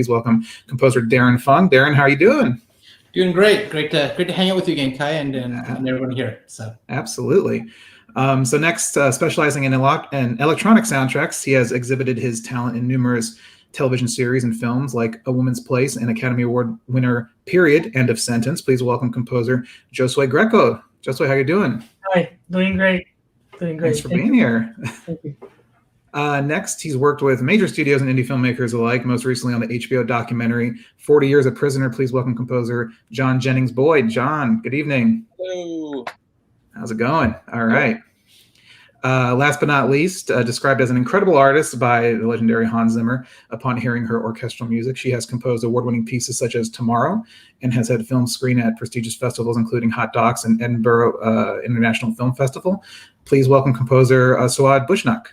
Please welcome composer Darren Fung. Darren, how are you doing? Doing great. Great to hang out with you again, Kai, and everyone here. So absolutely. So next, specializing in electronic soundtracks, he has exhibited his talent in numerous television series and films like A Woman's Place and Academy Award winner Period, End of Sentence. Please welcome composer Giosuè Greco. Giosuè, how are you doing? Hi, doing great. Thanks for being here. Thank you. Next, he's worked with major studios and indie filmmakers alike, most recently on the HBO documentary 40 Years a Prisoner. Please welcome composer Jennings Boyd. John, good evening. Hello. How's it going? All right. Last but not least, described as an incredible artist by the legendary Hans Zimmer. Upon hearing her orchestral music, she has composed award-winning pieces such as Tomorrow and has had films screen at prestigious festivals, including Hot Docs and Edinburgh International Film Festival. Please welcome composer Suad Bushnaq.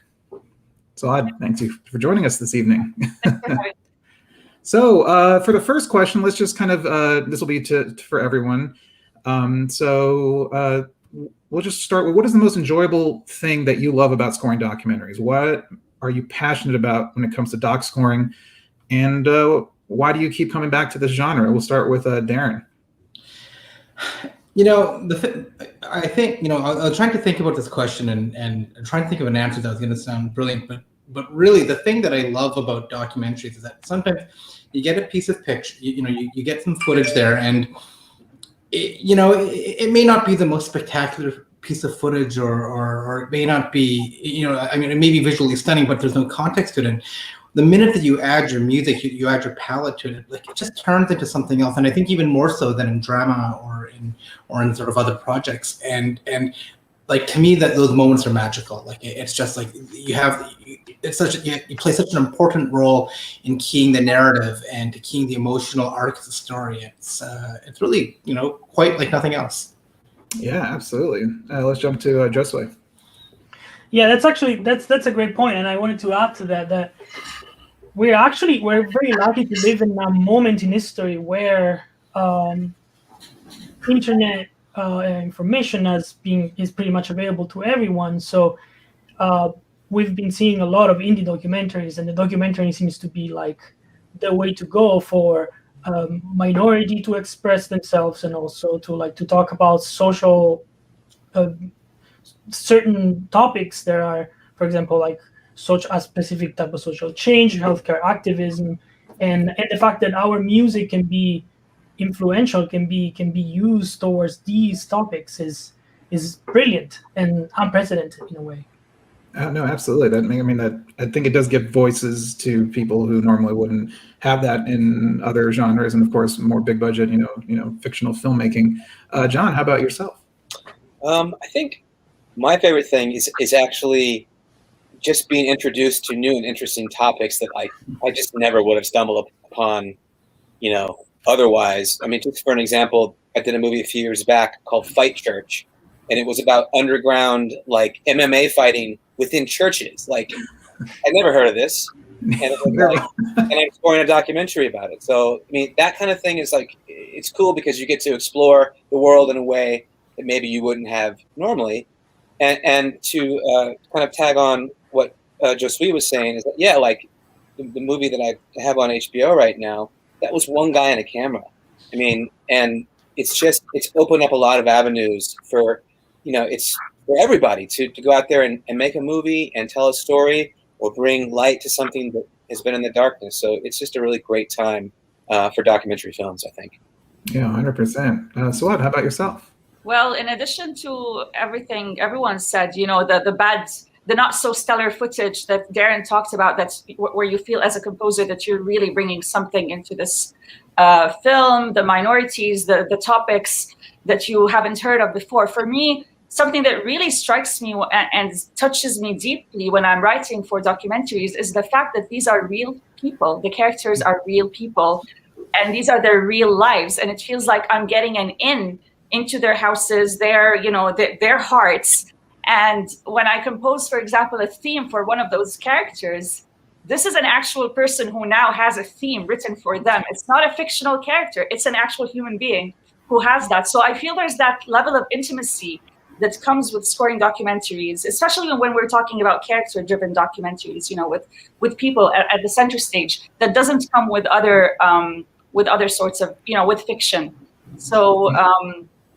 Suad, thank you for joining us this evening. So for the first question, let's just kind of, this will be for everyone. We'll just start with, what is the most enjoyable thing that you love about scoring documentaries? What are you passionate about when it comes to doc scoring? And why do you keep coming back to this genre? We'll start with Darren. I think, I was trying to think about this question and trying to think of an answer that was going to sound brilliant, but really the thing that I love about documentaries is that sometimes you get a piece of picture, you get some footage there, and it may not be the most spectacular piece of footage, or it may not be, it may be visually stunning, but there's no context to it. And the minute that you add your music, you add your palette to it, like, it just turns into something else. And I think even more so than in drama or in sort of other projects. And like, to me, that those moments are magical. Like, it's just like you play such an important role in keying the narrative and keying the emotional arc of the story. It's really, quite like nothing else. Yeah, absolutely. Let's jump to Josue. Yeah, that's a great point, and I wanted to add to that we're very lucky to live in a moment in history where internet information is pretty much available to everyone. So we've been seeing a lot of indie documentaries, and the documentary seems to be like the way to go for minority to express themselves, and also to talk about social certain topics. There are, for example, like such a specific type of social change, healthcare activism, and the fact that our music can be influential, can be used towards these topics is brilliant and unprecedented in a way. No, absolutely. I think it does give voices to people who normally wouldn't have that in other genres, and of course, more big budget, fictional filmmaking. John, how about yourself? I think my favorite thing is actually just being introduced to new and interesting topics that I just never would have stumbled upon, otherwise. I mean, just for an example, I did a movie a few years back called Fight Church, and it was about underground, like, MMA fighting within churches. Like, I'd never heard of this, and I'm scoring a documentary about it. So, I mean, that kind of thing is like, it's cool because you get to explore the world in a way that maybe you wouldn't have normally. And to kind of tag on what Josue was saying is that, yeah, like the movie that I have on HBO right now, that was one guy and a camera. I mean, and it's opened up a lot of avenues for, it's for everybody to go out there and make a movie and tell a story or bring light to something that has been in the darkness. So it's just a really great time for documentary films, I think. Yeah, 100%. Suad, how about yourself? Well, in addition to everything everyone said, the not so stellar footage that Darren talked about, that's where you feel as a composer that you're really bringing something into this film, the minorities, the topics that you haven't heard of before. For me, something that really strikes me and touches me deeply when I'm writing for documentaries is the fact that these are real people. The characters are real people, and these are their real lives. And it feels like I'm getting an in into their houses, their hearts. And when I compose, for example, a theme for one of those characters, this is an actual person who now has a theme written for them. It's not a fictional character. It's an actual human being who has that. So I feel there's that level of intimacy that comes with scoring documentaries, especially when we're talking about character-driven documentaries, with people at the center stage, that doesn't come with other sorts of, with fiction. So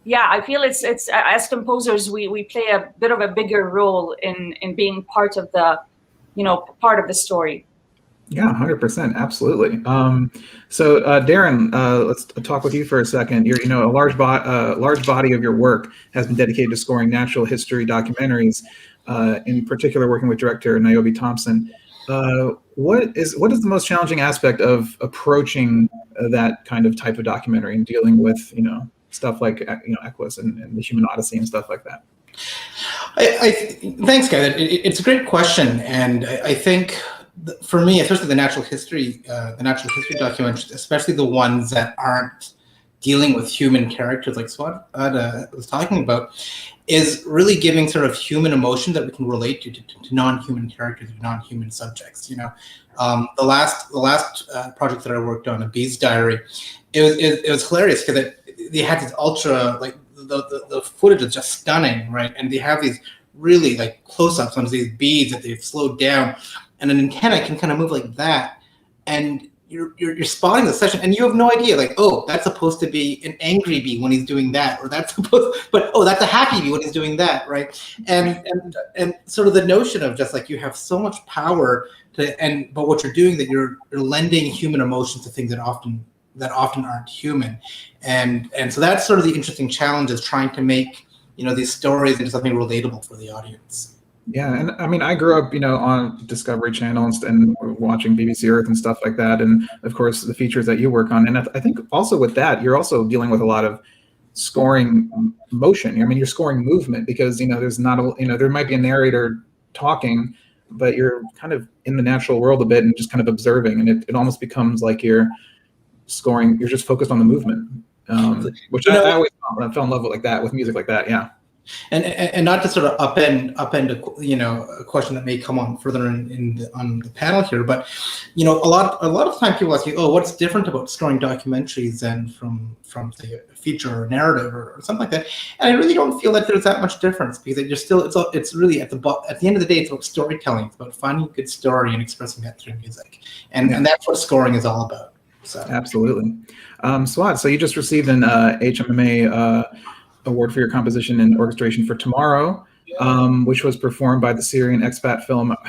yeah, I feel it's as composers, we play a bit of a bigger role in being part of the story. Yeah, 100%, absolutely. So Darren, let's talk with you for a second. A large body of your work has been dedicated to scoring natural history documentaries, in particular working with director Niobe Thompson. What is the most challenging aspect of approaching that kind of type of documentary and dealing with stuff like Equus and the Human Odyssey and stuff like that? Thanks, Kevin. It's a great question, and I think for me, especially the natural history documentaries, especially the ones that aren't dealing with human characters like Suad was talking about, is really giving sort of human emotion that we can relate to non-human characters, non-human subjects. The last project that I worked on, A Bee's Diary, it was hilarious because they had this ultra, like the footage is just stunning, right? And they have these really like close-ups on these bees that they've slowed down, and an antenna can kind of move like that, and you're spotting the session, and you have no idea, like, oh, that's supposed to be an angry bee when he's doing that, or that's a happy bee when he's doing that, right? And sort of the notion of just like you have so much power but what you're doing, that you're lending human emotions to things that often aren't human, and so that's sort of the interesting challenge, is trying to make these stories into something relatable for the audience. Yeah, and I mean, I grew up, on Discovery Channel and watching BBC Earth and stuff like that, and of course the features that you work on. And I think also with that, you're also dealing with a lot of scoring motion. I mean, you're scoring movement, because there's not there might be a narrator talking, but you're kind of in the natural world a bit and just kind of observing, and it almost becomes like you're scoring. You're just focused on the movement, which I always fell in love with, like that, with music like that. Yeah. And not to sort of upend a question that may come on further on the panel here, but a lot of time people ask you, oh, what's different about scoring documentaries than from say a feature or narrative or something like that? And I really don't feel that there's that much difference, because it's really at the end of the day, it's about storytelling. It's about finding a good story and expressing that through music, and that's what scoring is all about. So absolutely. Suad, so you just received an HMMA award for your composition and orchestration for Tomorrow, which was performed by the Syrian Expat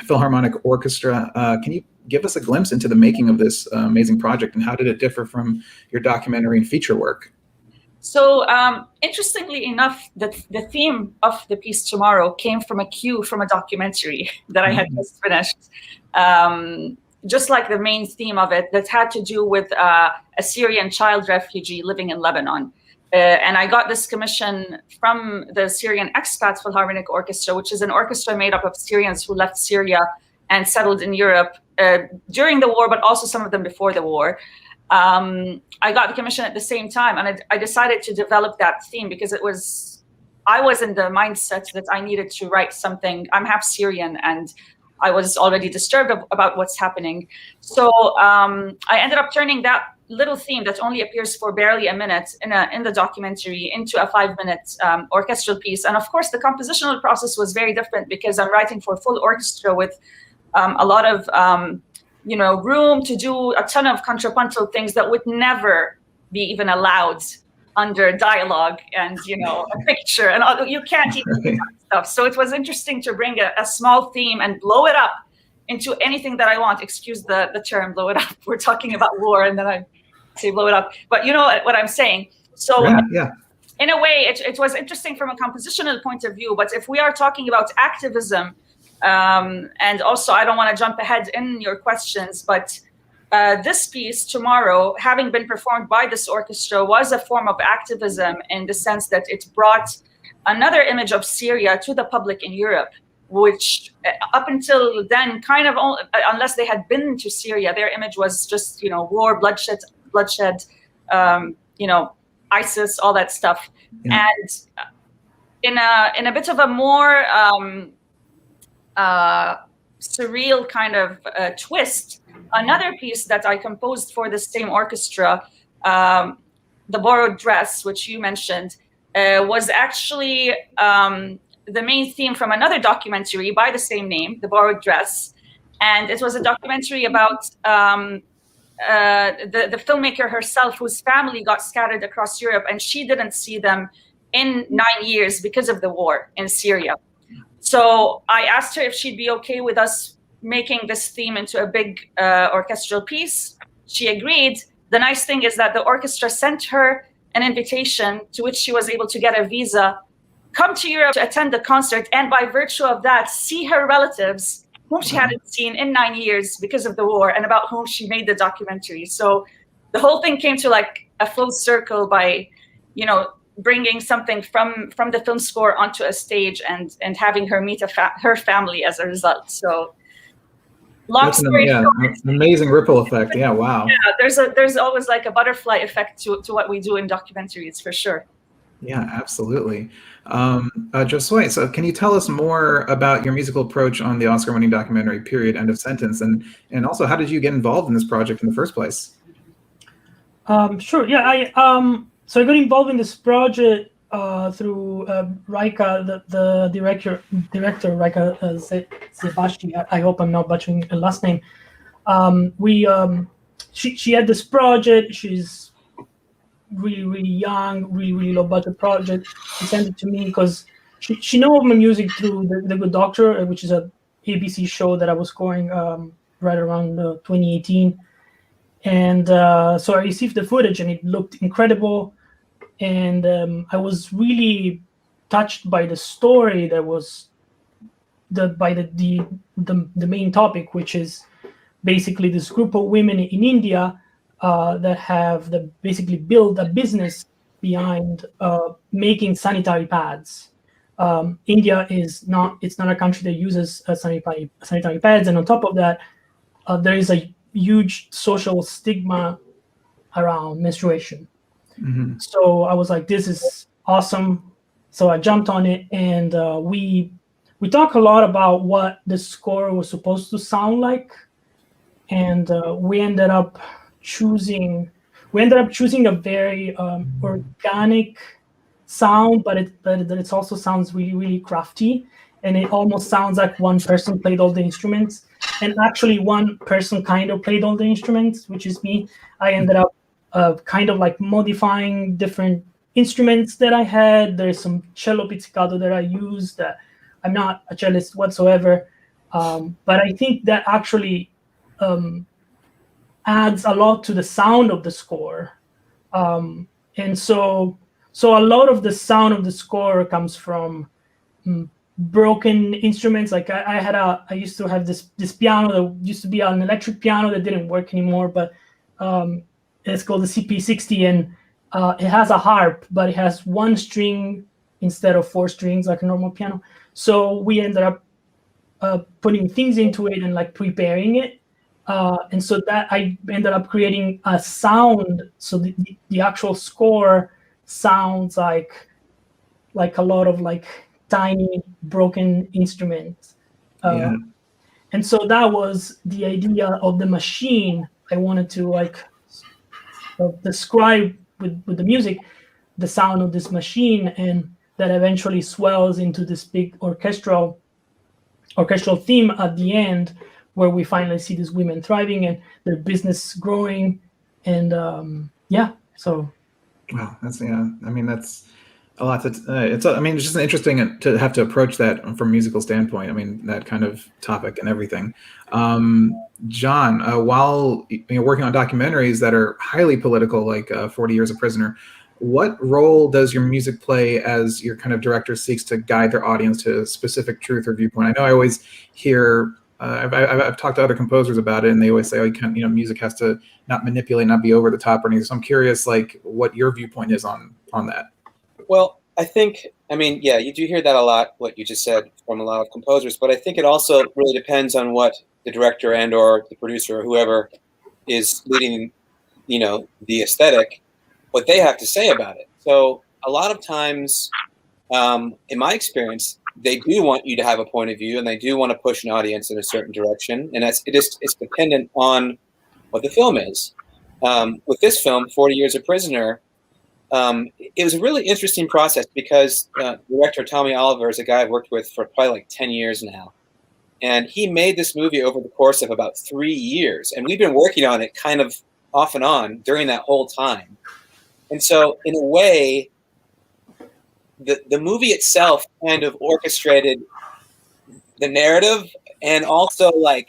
Philharmonic Orchestra. Can you give us a glimpse into the making of this amazing project, and how did it differ from your documentary and feature work? So interestingly enough, the theme of the piece Tomorrow came from a cue from a documentary that I had just finished. Just like the main theme of it, that had to do with a Syrian child refugee living in Lebanon. And I got this commission from the Syrian Expats Philharmonic Orchestra, which is an orchestra made up of Syrians who left Syria and settled in Europe during the war, but also some of them before the war. I got the commission at the same time, and I decided to develop that theme because I was in the mindset that I needed to write something. I'm half Syrian, and I was already disturbed about what's happening. So I ended up turning that little theme that only appears for barely a minute in the documentary into a 5-minute orchestral piece. And of course, the compositional process was very different, because I'm writing for full orchestra with a lot of room to do a ton of contrapuntal things that would never be even allowed under dialogue and a picture, and you can't even do that stuff. So it was interesting to bring a small theme and blow it up into anything that I want. Excuse the term, blow it up. We're talking about war, and then I say blow it up, but you know what I'm saying. So yeah. In a way, it was interesting from a compositional point of view. But if we are talking about activism, and also I don't want to jump ahead in your questions, but this piece Tomorrow, having been performed by this orchestra, was a form of activism in the sense that it brought another image of Syria to the public in Europe, which up until then, kind of, unless they had been to Syria, their image was just war, bloodshed, ISIS, all that stuff. Yeah. And in a bit of a more surreal kind of twist, another piece that I composed for the same orchestra, The Borrowed Dress, which you mentioned, was actually the main theme from another documentary by the same name, The Borrowed Dress. And it was a documentary about the filmmaker herself, whose family got scattered across Europe, and she didn't see them in 9 years because of the war in Syria. So I asked her if she'd be okay with us making this theme into a big orchestral piece. She agreed. The nice thing is that the orchestra sent her an invitation to which she was able to get a visa, come to Europe to attend the concert, and by virtue of that, see her relatives whom she hadn't seen in 9 years because of the war, and about whom she made the documentary. So the whole thing came to like a full circle by, you know, bringing something from the film score onto a stage and having her meet her family as a result. So long story short, an amazing ripple effect. Yeah, wow. Yeah, there's always like a butterfly effect to what we do in documentaries, for sure. Yeah, absolutely. Giosuè, so can you tell us more about your musical approach on the Oscar-winning documentary Period, End of Sentence, and also how did you get involved in this project in the first place? Sure. Yeah, so I got involved in this project through Raika, the director Raika Zebashi. I hope I'm not butchering her last name. She had this project. She's really young, really low budget project. She sent it to me because she knew of my music through the Good Doctor, which is a ABC show that I was scoring right around 2018. And so I received the footage, and it looked incredible. And I was really touched by the story that was the main topic, which is basically this group of women in India that have basically built a business behind making sanitary pads. India it's not a country that uses sanitary pads, and on top of that, there is a huge social stigma around menstruation. Mm-hmm. So I was like, this is awesome. So I jumped on it, and we talk a lot about what the score was supposed to sound like, and we ended up choosing a very organic sound, but it also sounds really crafty, and it almost sounds like one person played all the instruments. And actually, one person kind of played all the instruments, which is me. I ended up kind of like modifying different instruments that I had. There's some cello pizzicato that I used. I'm not a cellist whatsoever, but I think that actually adds a lot to the sound of the score. And so a lot of the sound of the score comes from broken instruments. Like I used to have this piano that used to be an electric piano that didn't work anymore, but it's called the CP60, and it has a harp, but it has one string instead of 4 strings like a normal piano. So we ended up putting things into it and like preparing it. And so that I ended up creating a sound. So the actual score sounds like a lot of like tiny broken instruments. And so that was the idea of the machine. I wanted to like describe with the music the sound of this machine, and that eventually swells into this big orchestral theme at the end, where we finally see these women thriving and their business growing. And so wow, that's I mean, that's a lot. It's just interesting to have to approach that from a musical standpoint. I mean, that kind of topic and everything. John, while working on documentaries that are highly political, like 40 Years a Prisoner, what role does your music play as your kind of director seeks to guide their audience to a specific truth or viewpoint? I know I always hear, I've talked to other composers about it, and they always say, oh, you can't, music has to not manipulate, not be over the top or anything. So I'm curious, like, what your viewpoint is on that. Well, I mean, you do hear that a lot, what you just said, from a lot of composers, but I think it also really depends on what the director and or the producer or whoever is leading, the aesthetic, what they have to say about it. So a lot of times, in my experience, they do want you to have a point of view, and they do want to push an audience in a certain direction, and it's dependent on what the film is. With this film, 40 Years a Prisoner, it was a really interesting process because director Tommy Oliver is a guy I've worked with for probably like 10 years now. And he made this movie over the course of about 3 years. And we've been working on it kind of off and on during that whole time. And so in a way, the movie itself kind of orchestrated the narrative and also like,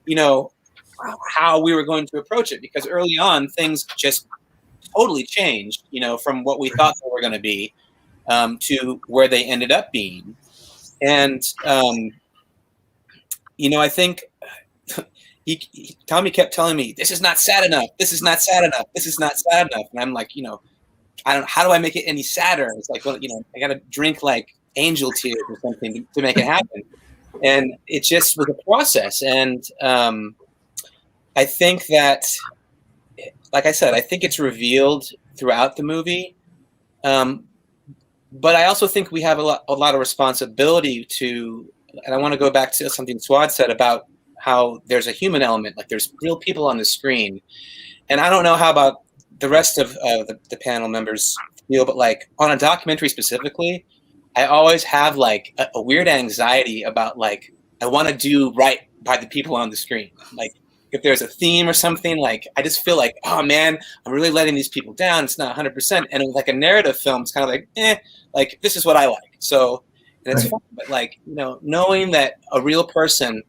you know, how we were going to approach it. Because early on, things just totally changed, you know, from what we thought they were going to be to where they ended up being. And, you know, I think Tommy kept telling me, this is not sad enough. This is not sad enough. This is not sad enough. And I'm like, you know, how do I make it any sadder? It's like, well, you know, I got to drink like angel tears or something to make it happen. And it just was a process. And I think that, like I said, I think it's revealed throughout the movie. But I also think we have a lot of responsibility to, and I want to go back to something Suad said about how there's a human element, like there's real people on the screen. And I don't know how about the rest of the panel members feel, but like on a documentary specifically, I always have like a weird anxiety about like, I want to do right by the people on the screen. Like if there's a theme or something, like I just feel like, oh man, I'm really letting these people down. It's not 100%. And with like a narrative film, it's kind of like, like this is what I like. So, and it's fun, but like, you know, knowing that a real person,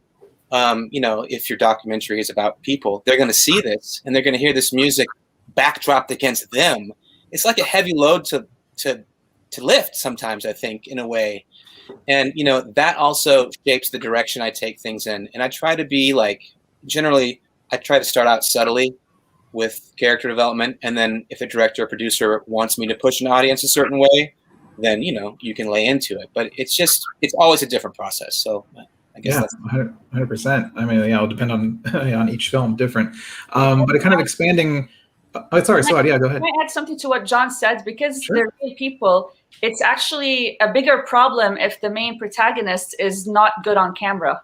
you know, if your documentary is about people, they're going to see this and they're going to hear this music backdropped against them. It's like a heavy load to lift sometimes, I think, in a way. And, you know, that also shapes the direction I take things in. And I try to be like, generally, I try to start out subtly with character development. And then if a director or producer wants me to push an audience a certain way, then, you know, you can lay into it. But it's just, it's always a different process. So I guess that's 100%. I mean, yeah, it'll depend on each film different. But it kind of expanding. Oh, sorry, Suad. Yeah, go ahead. Can I add something to what John said? Because they're real people, it's actually a bigger problem if the main protagonist is not good on camera.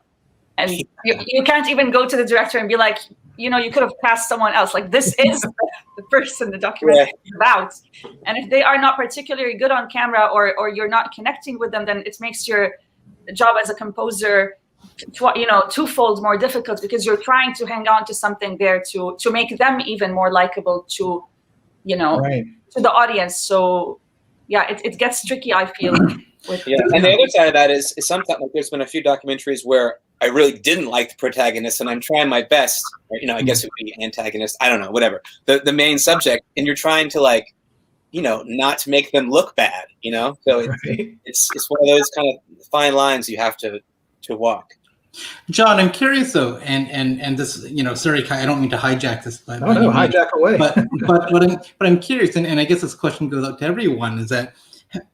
And you can't even go to the director and be like, you know, you could have cast someone else. Like, this is the person the documentary is about. And if they are not particularly good on camera or you're not connecting with them, then it makes your job as a composer, you know, twofold more difficult, because you're trying to hang on to something there to make them even more likable to, you know, to the audience. So yeah, it gets tricky, I feel. And the other side of that is sometimes like there's been a few documentaries where I really didn't like the protagonist and I'm trying my best, or, you know, I guess it would be antagonist, I don't know, whatever, the main subject, and you're trying to like, you know, not to make them look bad, you know? So it's one of those kind of fine lines you have to walk. John, I'm curious though, and this, you know, sorry, I don't mean to hijack this, but no, hijack away. but I'm curious, and I guess this question goes out to everyone, is that,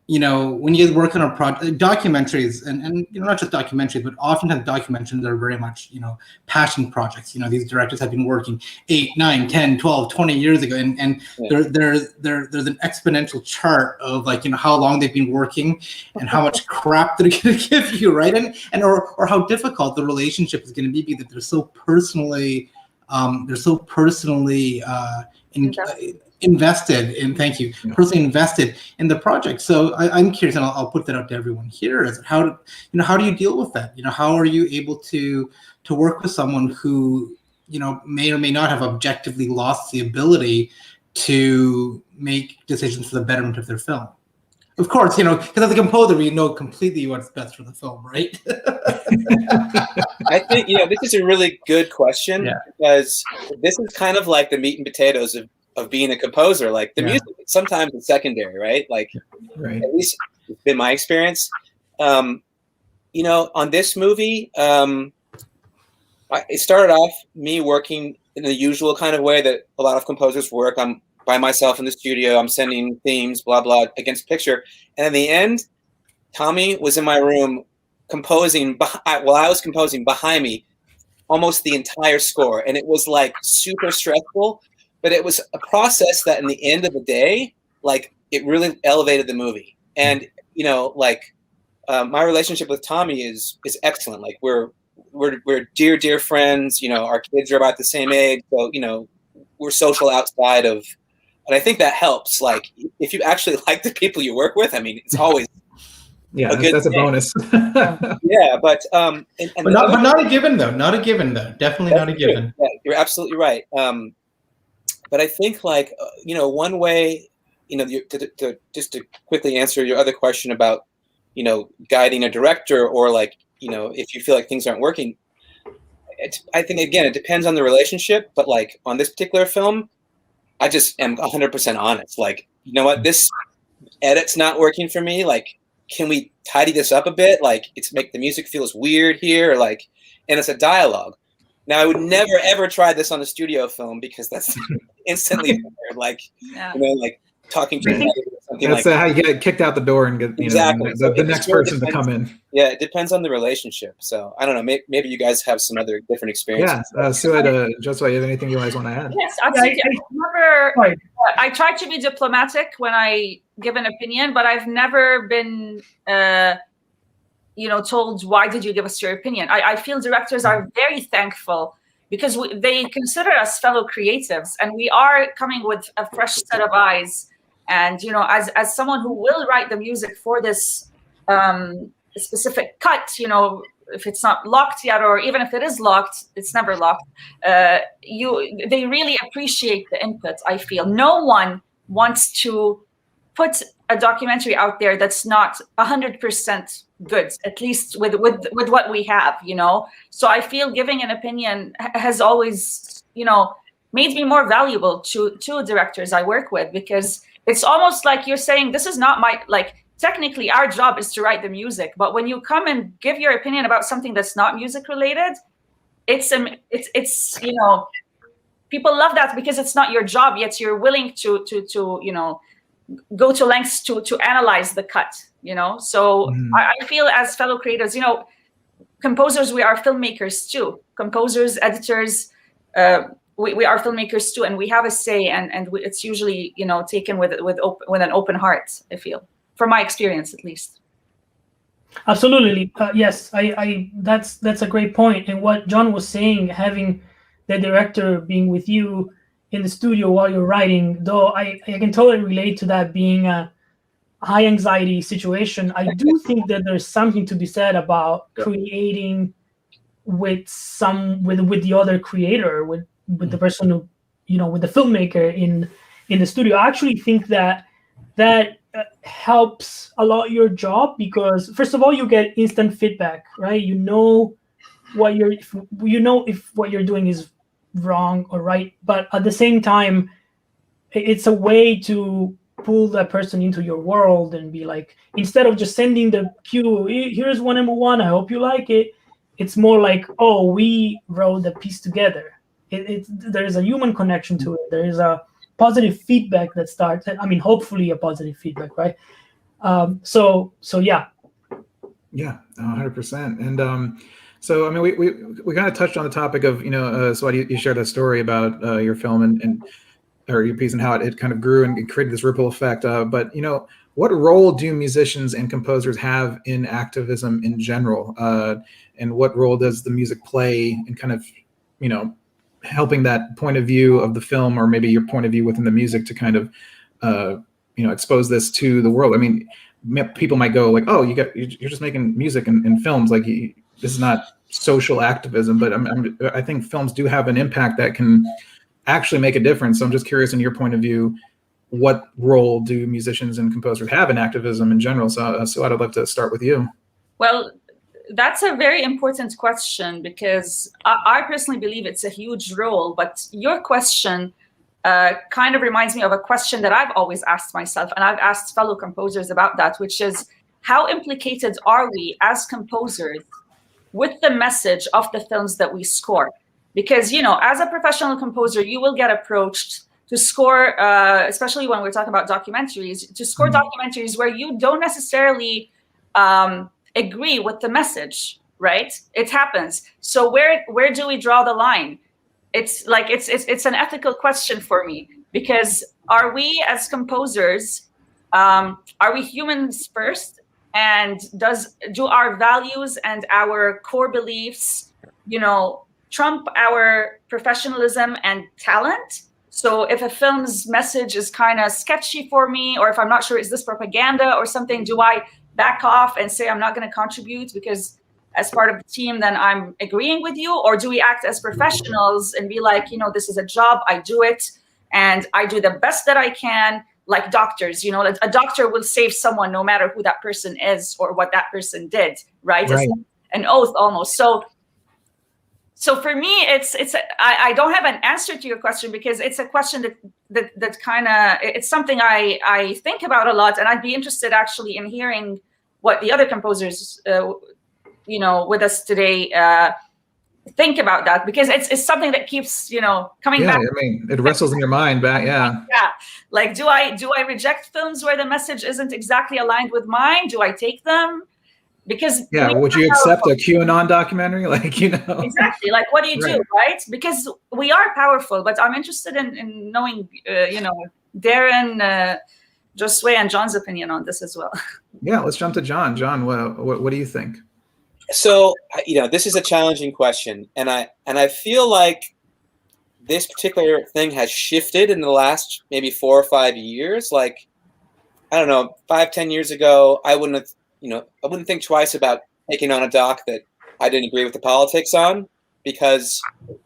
you know, when you work on a project, documentaries, and you know, not just documentaries, but oftentimes documentaries are very much, you know, passion projects. You know, these directors have been working 8, 9, 10, 12, 20 years ago, and there's an exponential chart of like, you know, how long they've been working and how much crap they're going to give you, right? And or how difficult the relationship is going to be that they're so personally invested in, personally invested in the project. So I'm curious, and I'll put that out to everyone here, is how do you deal with that? You know, how are you able to work with someone who, you know, may or may not have objectively lost the ability to make decisions for the betterment of their film? Of course, you know, because as a composer, we know completely what's best for the film, right? I think, you know, this is a really good question, because this is kind of like the meat and potatoes of being a composer. Like the music sometimes is secondary, right? Like at least it's been my experience. You know, on this movie, it started off me working in the usual kind of way that a lot of composers work. I'm by myself in the studio. I'm sending themes, blah, blah, against picture. And in the end, Tommy was in my room composing while I was composing behind me almost the entire score. And it was like super stressful. But it was a process that in the end of the day, like it really elevated the movie. And, you know, like my relationship with Tommy is excellent. Like we're dear friends, you know, our kids are about the same age. So, you know, we're social outside of And I think that helps. Like, if you actually like the people you work with, I mean, it's always that's a bonus. Yeah, but not a given though. Not a given though. Definitely not a given. Yeah, you're absolutely right. But I think, like, one way, just to quickly answer your other question about, guiding a director, or like, if you feel like things aren't working. I think, again, it depends on the relationship. But like on this particular film, I just am 100% honest. Like, you know what, this edit's not working for me. Like, can we tidy this up a bit? Like, it's make the music feels weird here, or like, and it's a dialogue. Now, I would never ever try this on a studio film, because that's instantly weird. Like, like talking to something. That's how you get kicked out the door and get exactly. the next person to come in. Yeah, it depends on the relationship. So I don't know. Maybe you guys have some other different experiences. Yeah, Suad, Josua, you have anything you guys want to add? Yes, I try to be diplomatic when I give an opinion, but I've never been, told, why did you give us your opinion? I feel directors are very thankful, because they consider us fellow creatives, and we are coming with a fresh set of eyes. And, as someone who will write the music for this specific cut, if it's not locked yet, or even if it is locked, it's never locked. They really appreciate the input. I feel no one wants to put a documentary out there that's not 100% good, at least with what we have, So I feel giving an opinion has always, made me more valuable to directors I work with, because it's almost like you're saying, this is not technically our job is to write the music, but when you come and give your opinion about something that's not music related, it's people love that, because it's not your job, yet you're willing to go to lengths to analyze the cut, So I feel, as fellow creators, composers, we are filmmakers too. Composers, editors, we are filmmakers too, and we have a say, and it's usually taken with an open heart, I feel, from my experience at least. Absolutely, yes. I that's a great point. And what John was saying, having the director being with you in the studio while you're writing, though I can totally relate to that being a high anxiety situation. I do think that there's something to be said about creating with the other creator, with the person who, with the filmmaker in the studio. I actually think that helps a lot your job, because first of all, you get instant feedback, right? If what you're doing is wrong or right, but at the same time, it's a way to pull that person into your world and be like, instead of just sending the cue, here's 1M1, I hope you like it. It's more like, oh, we wrote the piece together. There's a human connection to it. There is a positive feedback that starts. I mean, hopefully a positive feedback, right? So yeah. Yeah, 100%. And so, I mean, we kind of touched on the topic of, so you shared a story about your film or your piece, and how it kind of grew and created this ripple effect. But, what role do musicians and composers have in activism in general? And what role does the music play in kind of, helping that point of view of the film, or maybe your point of view within the music, to kind of, expose this to the world? I mean, people might go like, oh, you're just making music and films. Like, this is not social activism, but I think films do have an impact that can actually make a difference. So I'm just curious, in your point of view, what role do musicians and composers have in activism in general? So I'd love to start with you. Well, that's a very important question, because I personally believe it's a huge role. But your question kind of reminds me of a question that I've always asked myself, and I've asked fellow composers about that, which is, how implicated are we as composers with the message of the films that we score? Because, as a professional composer, you will get approached to score, especially when we're talking about documentaries, to score documentaries where you don't necessarily agree with the message, right? It happens. So where do we draw the line? It's like, it's an ethical question for me, because are we as composers, are we humans first? And do our values and our core beliefs, trump our professionalism and talent? So if a film's message is kind of sketchy for me, or if I'm not sure, is this propaganda or something, do I back off and say I'm not going to contribute because as part of the team, then I'm agreeing with you? Or do we act as professionals and be like, this is a job, I do it, and I do the best that I can, like doctors, a doctor will save someone no matter who that person is or what that person did, right? Right. It's an oath almost. So for me, I don't have an answer to your question, because it's a question that kind of, it's something I think about a lot, and I'd be interested actually in hearing what the other composers, with us today think about that, because it's something that keeps coming back. I mean, it wrestles in your mind back. Yeah. Like, do I reject films where the message isn't exactly aligned with mine? Do I take them? Because would you accept a QAnon documentary? Exactly. Like, what do you do, right? Because we are powerful, but I'm interested in knowing, Darren, Giosuè, and John's opinion on this as well. Yeah, let's jump to John. John, what do you think? So, this is a challenging question, and I feel like this particular thing has shifted in the last maybe 4 or 5 years. Like, I don't know, 5-10 years ago, I wouldn't think twice about taking on a doc that I didn't agree with the politics on, because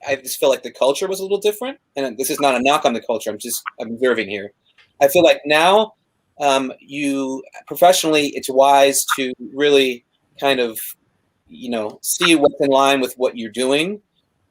I just feel like the culture was a little different. And this is not a knock on the culture. I'm just observing here. I feel like now, professionally, it's wise to really kind of, see what's in line with what you're doing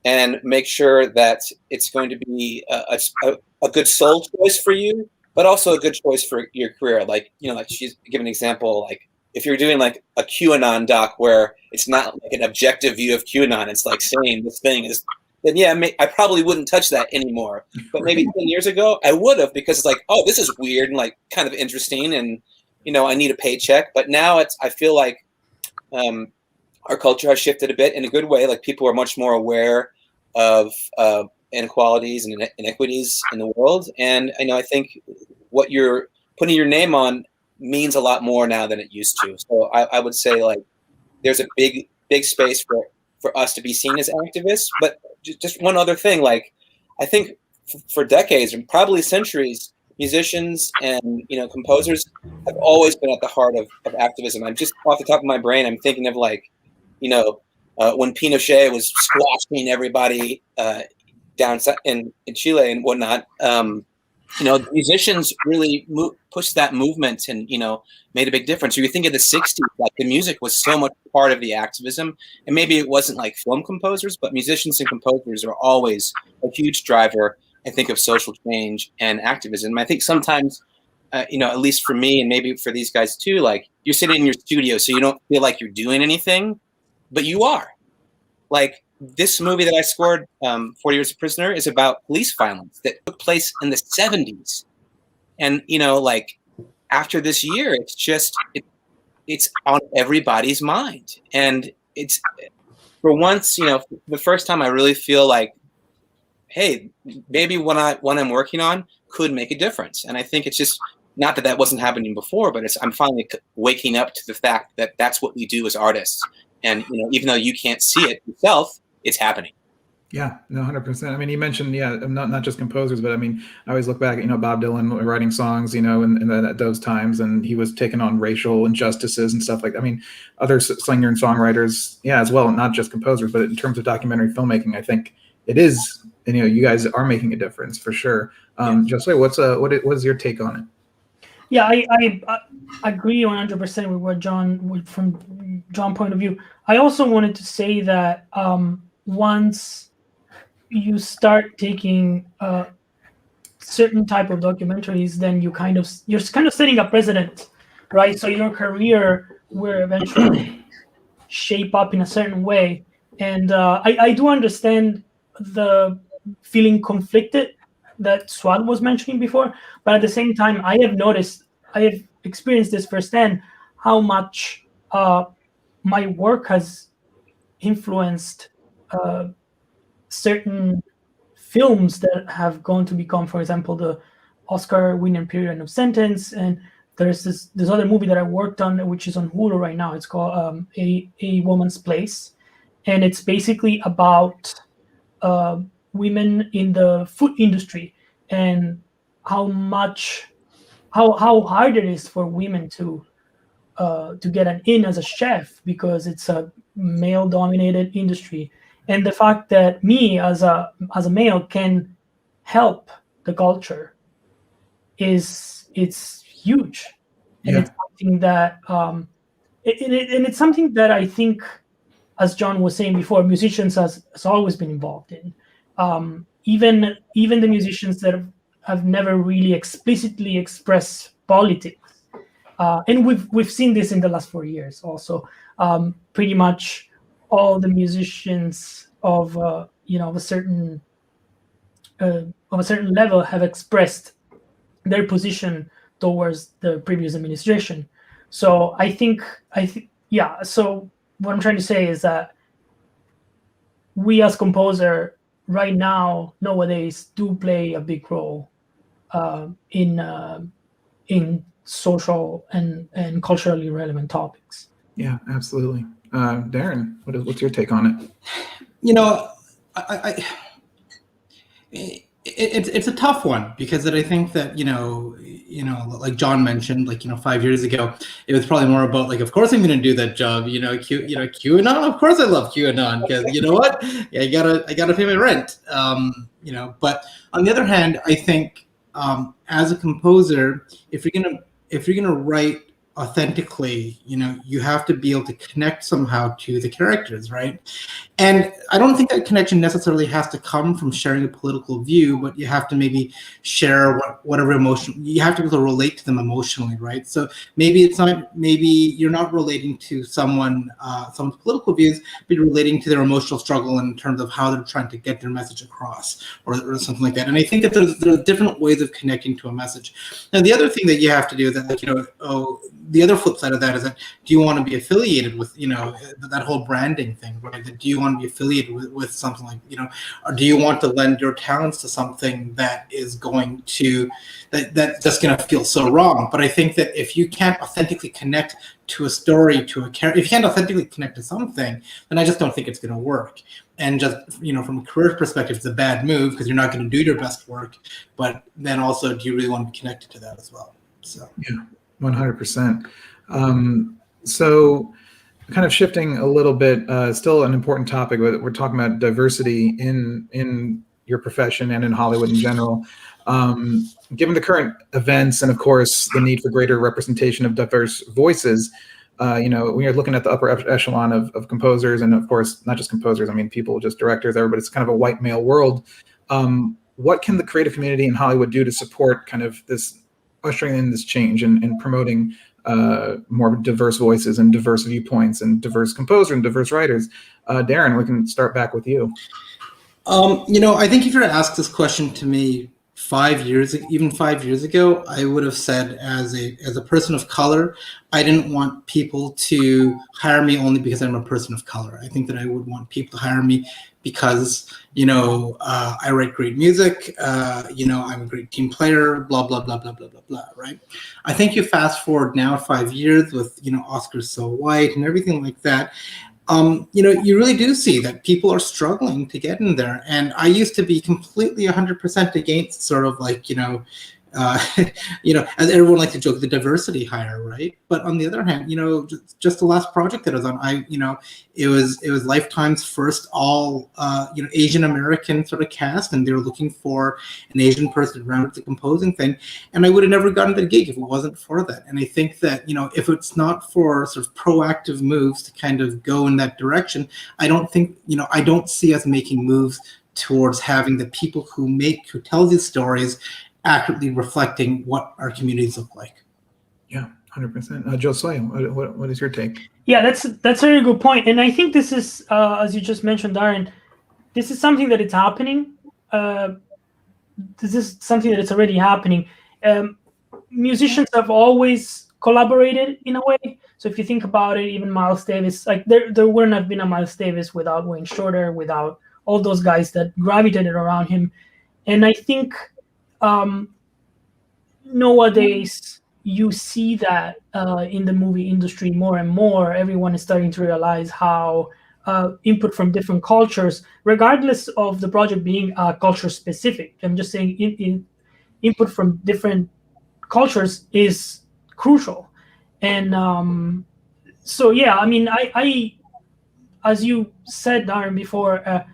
and make sure that it's going to be a good soul choice for you, but also a good choice for your career. Like, like she's given an example, like, if you're doing like a QAnon doc where it's not like an objective view of QAnon, it's like saying this thing is, then I probably wouldn't touch that anymore. But maybe 10 years ago, I would have, because it's like, oh, this is weird and like kind of interesting, and I need a paycheck. But now I feel like our culture has shifted a bit in a good way. Like, people are much more aware of inequalities and inequities in the world, and I think what you're putting your name on means a lot more now than it used to. So I would say, like, there's a big space for us to be seen as activists. But just one other thing, like, I think for decades and probably centuries, musicians and composers have always been at the heart of activism. I'm just off the top of my brain, I'm thinking of like, when Pinochet was squashing everybody down in Chile and whatnot. Musicians really pushed that movement and, made a big difference. If you think of the 60s, like, the music was so much part of the activism, and maybe it wasn't like film composers, but musicians and composers are always a huge driver, I think, of social change and activism. I think sometimes, at least for me and maybe for these guys too, like, you're sitting in your studio, so you don't feel like you're doing anything, but you are. Like, this movie that I scored, 40 Years a Prisoner, is about police violence that took place in the 70s. And, like, after this year, it's just, it's on everybody's mind. And it's, for once, the first time I really feel like, hey, maybe what I'm working on could make a difference. And I think it's just, not that wasn't happening before, but I'm finally waking up to the fact that that's what we do as artists. And, even though you can't see it yourself, it's happening. Yeah, no, 100%. I mean, you mentioned, not just composers, but I mean, I always look back, Bob Dylan writing songs, in those times, and he was taking on racial injustices and stuff like that. I mean, other singer and songwriters, as well, not just composers, but in terms of documentary filmmaking, I think it is, you guys are making a difference for sure. Jiosuè, what is your take on it? Yeah, I agree 100% with what from John's point of view. I also wanted to say that once you start taking certain type of documentaries, then you're kind of setting a precedent, right? So your career will eventually shape up in a certain way. And I do understand the feeling conflicted that Suad was mentioning before, but at the same time, I have experienced this firsthand, how much my work has influenced certain films that have gone to become, for example, the Oscar-winning Period of Sentence. And there's this other movie that I worked on, which is on Hulu right now. It's called A Woman's Place, and it's basically about women in the food industry. and how hard it is for women to get an in as a chef, because it's a male-dominated industry, and the fact that me as a male can help the culture it's huge, and it's something that it's something that I think, as John was saying before, musicians has always been involved in. Even the musicians that have never really explicitly expressed politics, and we've seen this in the last 4 years also. Pretty much all the musicians of of a certain level have expressed their position towards the previous administration. So I think yeah. So what I'm trying to say is that we as composer right now nowadays do play a big role in social and culturally relevant topics. Yeah, absolutely. Darren, what's your take on it? It's a tough one, because I think that like John mentioned, 5 years ago, it was probably more about of course I'm going to do that job. QAnon. Of course I love QAnon, because you know what? Yeah, I gotta pay my rent. But on the other hand, I think as a composer, if you're gonna write authentically, you have to be able to connect somehow to the characters, right? And I don't think that connection necessarily has to come from sharing a political view, but you have to maybe share whatever emotion, you have to be able to relate to them emotionally, right? So maybe you're not relating to someone's political views, but you're relating to their emotional struggle in terms of how they're trying to get their message across, or something like that. And I think that there's different ways of connecting to a message. Now, the other thing that you have to do is that, the other flip side of that is that, do you want to be affiliated with, that whole branding thing, right? Do you want to be affiliated with something like, or do you want to lend your talents to something that is going to, that's just going to feel so wrong? But I think that if you can't authentically connect to a story, to a character, if you can't authentically connect to something, then I just don't think it's going to work. And just, from a career perspective, it's a bad move, because you're not going to do your best work. But then also, do you really want to be connected to that as well? So yeah. 100%. So kind of shifting a little bit, still an important topic, but we're talking about diversity in your profession and in Hollywood in general. Given the current events and, of course, the need for greater representation of diverse voices, when you're looking at the upper echelon of composers, and, of course, not just composers, I mean, people, just directors, everybody, it's kind of a white male world. What can the creative community in Hollywood do to support kind of this ushering in this change and promoting more diverse voices and diverse viewpoints and diverse composers and diverse writers? Darren, we can start back with you. I think if you were to ask this question to me 5 years ago, I would have said, as a person of color, I didn't want people to hire me only because I'm a person of color. I think that I would want people to hire me because, I write great music, I'm a great team player, blah, blah, blah, blah, blah, blah, blah, right? I think you fast forward now 5 years with, Oscars So White and everything like that. You really do see that people are struggling to get in there. And I used to be completely 100% against sort of as everyone likes to joke, the diversity hire, right? But on the other hand, just the last project that I was on, it was Lifetime's first all, Asian American sort of cast, and they were looking for an Asian person to round up the composing thing. And I would have never gotten the gig if it wasn't for that. And I think that, if it's not for sort of proactive moves to kind of go in that direction, I don't see us making moves towards having the people who tell these stories accurately reflecting what our communities look like. Yeah, 100%. Jiosuè, what is your take? Yeah, that's a very good point. And I think this is, as you just mentioned, Darren, this is something that it's happening. This is something that is already happening. Musicians have always collaborated in a way. So if you think about it, even Miles Davis, there wouldn't have been a Miles Davis without Wayne Shorter, without all those guys that gravitated around him. And I think nowadays you see that in the movie industry more and more. Everyone is starting to realize how input from different cultures, regardless of the project being culture specific. I'm just saying input from different cultures is crucial. And so yeah, I mean, I as you said, Darren, before,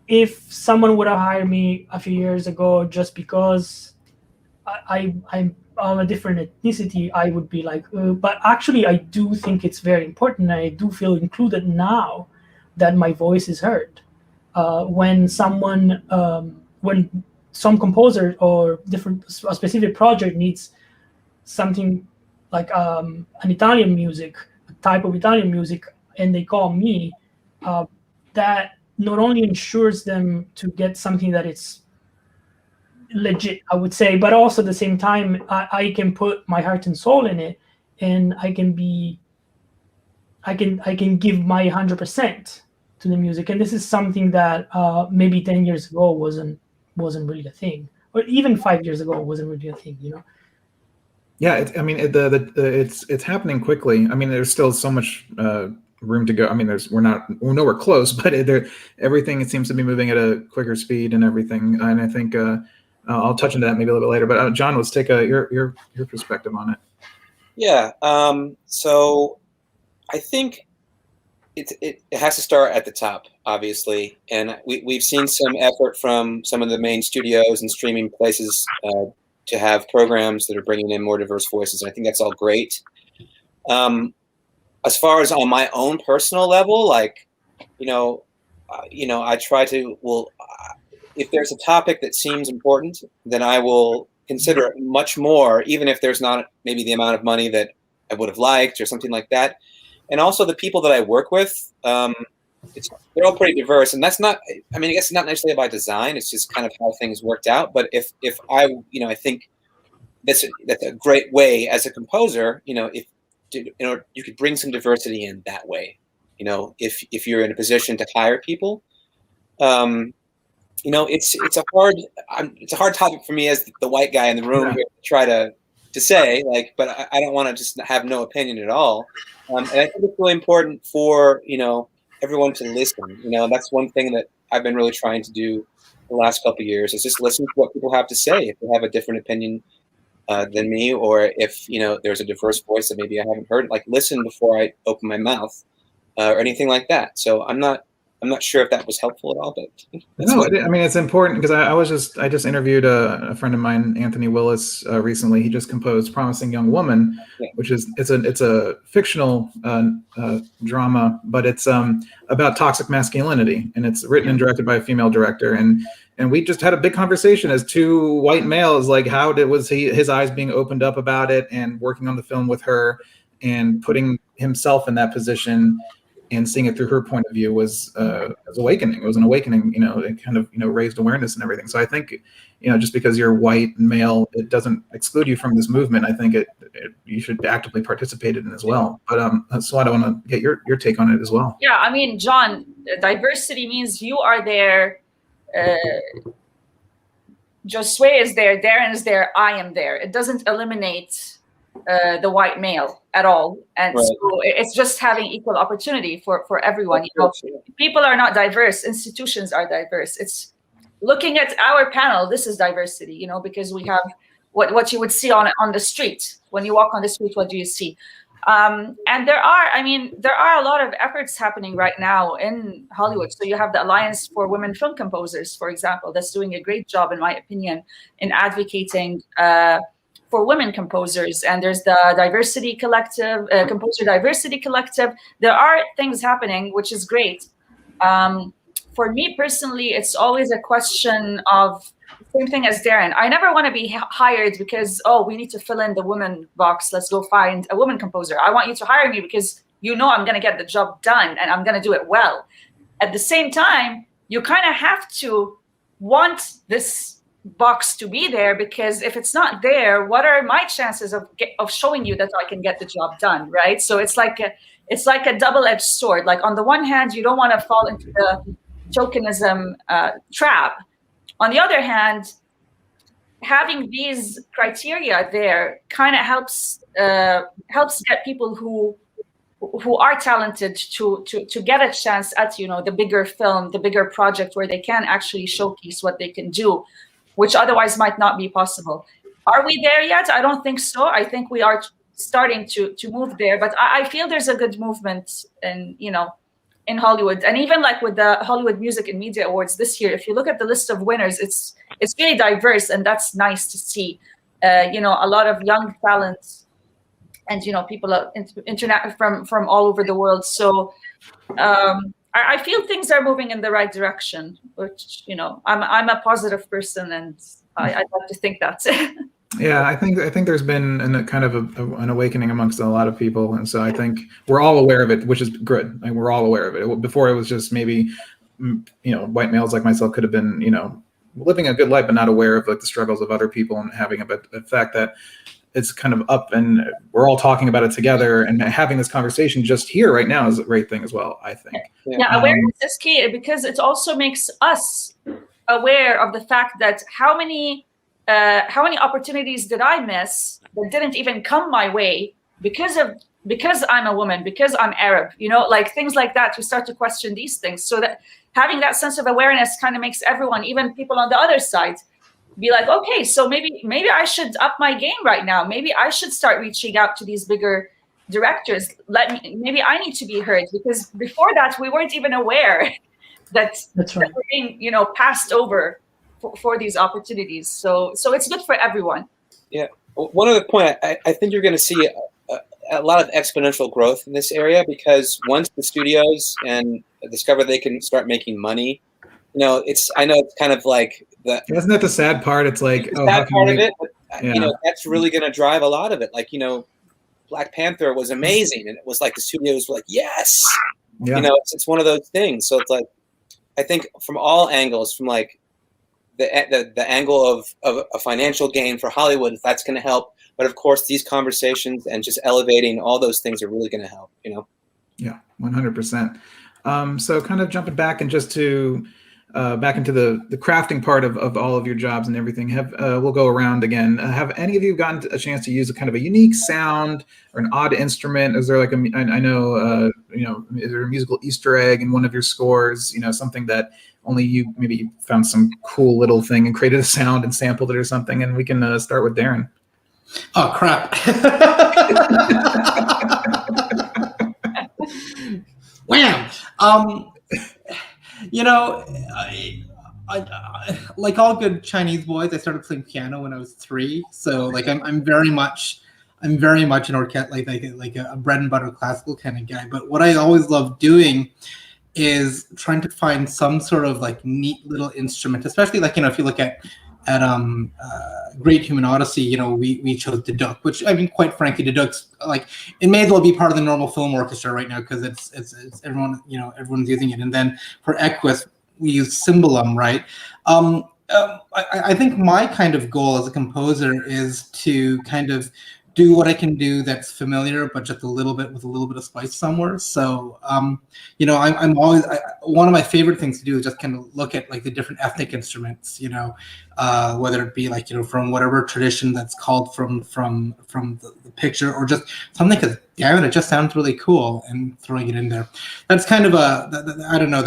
if someone would have hired me a few years ago just because I'm of a different ethnicity, I would be like, but actually I do think it's very important. I do feel included now that my voice is heard. When some composer or a specific project needs something like an Italian music, a type of Italian music, and they call me, that not only ensures them to get something that it's legit, I would say, but also at the same time, I can put my heart and soul in it, and I can give my 100% to the music. And this is something that maybe 10 years ago wasn't really a thing, or even 5 years ago wasn't really a thing, you know? Yeah, it's happening quickly. I mean, there's still so much room to go. I mean, we're nowhere close, but everything, it seems to be moving at a quicker speed and everything. And I think I'll touch on that maybe a little bit later. But John, let's take your perspective on it. Yeah. So I think it has to start at the top, obviously, and we've seen some effort from some of the main studios and streaming places to have programs that are bringing in more diverse voices. And I think that's all great. As far as on my own personal level, like, I try to, if there's a topic that seems important, then I will consider it much more, even if there's not maybe the amount of money that I would have liked or something like that. And also the people that I work with, they're all pretty diverse, and that's not, I mean, I guess not necessarily by design. It's just kind of how things worked out. But if I, I think that's a great way as a composer, if you could bring some diversity in that way, if you're in a position to hire people, it's a hard topic for me as the white guy in the room here to try to say, like, but I don't want to just have no opinion at all. And I think it's really important for, everyone to listen. That's one thing that I've been really trying to do the last couple of years, is just listen to what people have to say. If they have a different opinion than me, or if, there's a diverse voice that maybe I haven't heard, like, listen before I open my mouth or anything like that. So I'm not sure if that was helpful at all, but no, I mean, it's important, because I just interviewed a friend of mine, Anthony Willis, recently. He just composed "Promising Young Woman," which is it's a fictional drama, but it's about toxic masculinity, and it's written and directed by a female director. And we just had a big conversation as two white males, like, how was his eyes being opened up about it, and working on the film with her, and putting himself in that position and seeing it through her point of view was awakening. It was an awakening, it kind of, raised awareness and everything. So I think, just because you're white and male, it doesn't exclude you from this movement. I think you should actively participate in it as well. But Suad, I want to get your take on it as well. Yeah, I mean, John, diversity means you are there, Giosuè is there, Darren is there, I am there. It doesn't eliminate the white male at all, and right. So it's just having equal opportunity for everyone. People are not diverse, institutions are diverse. It's looking at our panel, this is diversity, because we have what you would see on the street. When you walk on the street, what do you see? And there are a lot of efforts happening right now in Hollywood. So you have the Alliance for Women Film Composers, for example, that's doing a great job, in my opinion, in advocating for women composers. And there's the Diversity Collective, Composer Diversity Collective. There are things happening, which is great. For me personally, it's always a question of, same thing as Darren. I never want to be hired because, we need to fill in the woman box. Let's go find a woman composer. I want you to hire me because I'm going to get the job done and I'm going to do it well. At the same time, you kind of have to want this box to be there, because if it's not there, what are my chances of showing you that I can get the job done, right? So it's like a double-edged sword. Like, on the one hand, you don't want to fall into the tokenism trap. On the other hand, having these criteria there kind of helps get people who are talented to get a chance at the bigger film, the bigger project, where they can actually showcase what they can do. which otherwise might not be possible. Are we there yet? I don't think so. I think we are starting to move there, but I feel there's a good movement in Hollywood. And even like with the Hollywood Music and Media Awards this year, if you look at the list of winners, it's really diverse, and that's nice to see. A lot of young talent, and people are from all over the world. So I feel things are moving in the right direction, which I'm a positive person, and I'd like to think that. Yeah, I think there's been an awakening amongst a lot of people, and so I think we're all aware of it, which is good. Like, we're all aware of it. Before, it was just maybe white males like myself could have been living a good life, but not aware of like the struggles of other people, and having the fact that it's kind of up and we're all talking about it together, and having this conversation just here right now is a great thing as well, I think. Yeah, awareness is key, because it also makes us aware of the fact that how many opportunities did I miss that didn't even come my way because I'm a woman, because I'm Arab, like things like that. We start to question these things, so that having that sense of awareness kind of makes everyone, even people on the other side, be like, okay, so maybe I should up my game right now. Maybe I should start reaching out to these bigger directors. Maybe I need to be heard, because before that we weren't even aware that's right, that we're being passed over for these opportunities. So it's good for everyone. Yeah. One other point, I think you're going to see a lot of exponential growth in this area, because once the studios and discover they can start making money, I know it's kind of like isn't that the sad part? It's like the sad part of it, but that's really going to drive a lot of it. Like Black Panther was amazing, and it was like the studios were like, yes, it's one of those things. So it's like, I think from all angles, from like the angle of a financial gain for Hollywood, that's going to help. But of course, these conversations and just elevating all those things are really going to help. Yeah, 100%. So kind of jumping back and just to back into the crafting part of all of your jobs and everything. We'll go around again. Have any of you gotten a chance to use a kind of a unique sound or an odd instrument? Is there like I know is there a musical Easter egg in one of your scores? Something that only you maybe found some cool little thing and created a sound and sampled it or something. And we can start with Darren. Oh crap! Wham! I like all good Chinese boys, I started playing piano when I was 3. So like I'm very much an orchestra, like a bread and butter classical kind of guy. But what I always love doing is trying to find some sort of like neat little instrument, especially like if you look at Great Human Odyssey, we chose the duduk, which I mean, quite frankly, the duduk's like, it may as well be part of the normal film orchestra right now, because it's everyone, everyone's using it. And then for Equus, we use cymbalum, right? I think my kind of goal as a composer is to kind of do what I can do that's familiar, but just with a little bit of spice somewhere. So, I'm always, one of my favorite things to do is just kind of look at like the different ethnic instruments, whether it be like, from whatever tradition that's called from the picture, or just something because damn it just sounds really cool, and throwing it in there. That's kind of I don't know.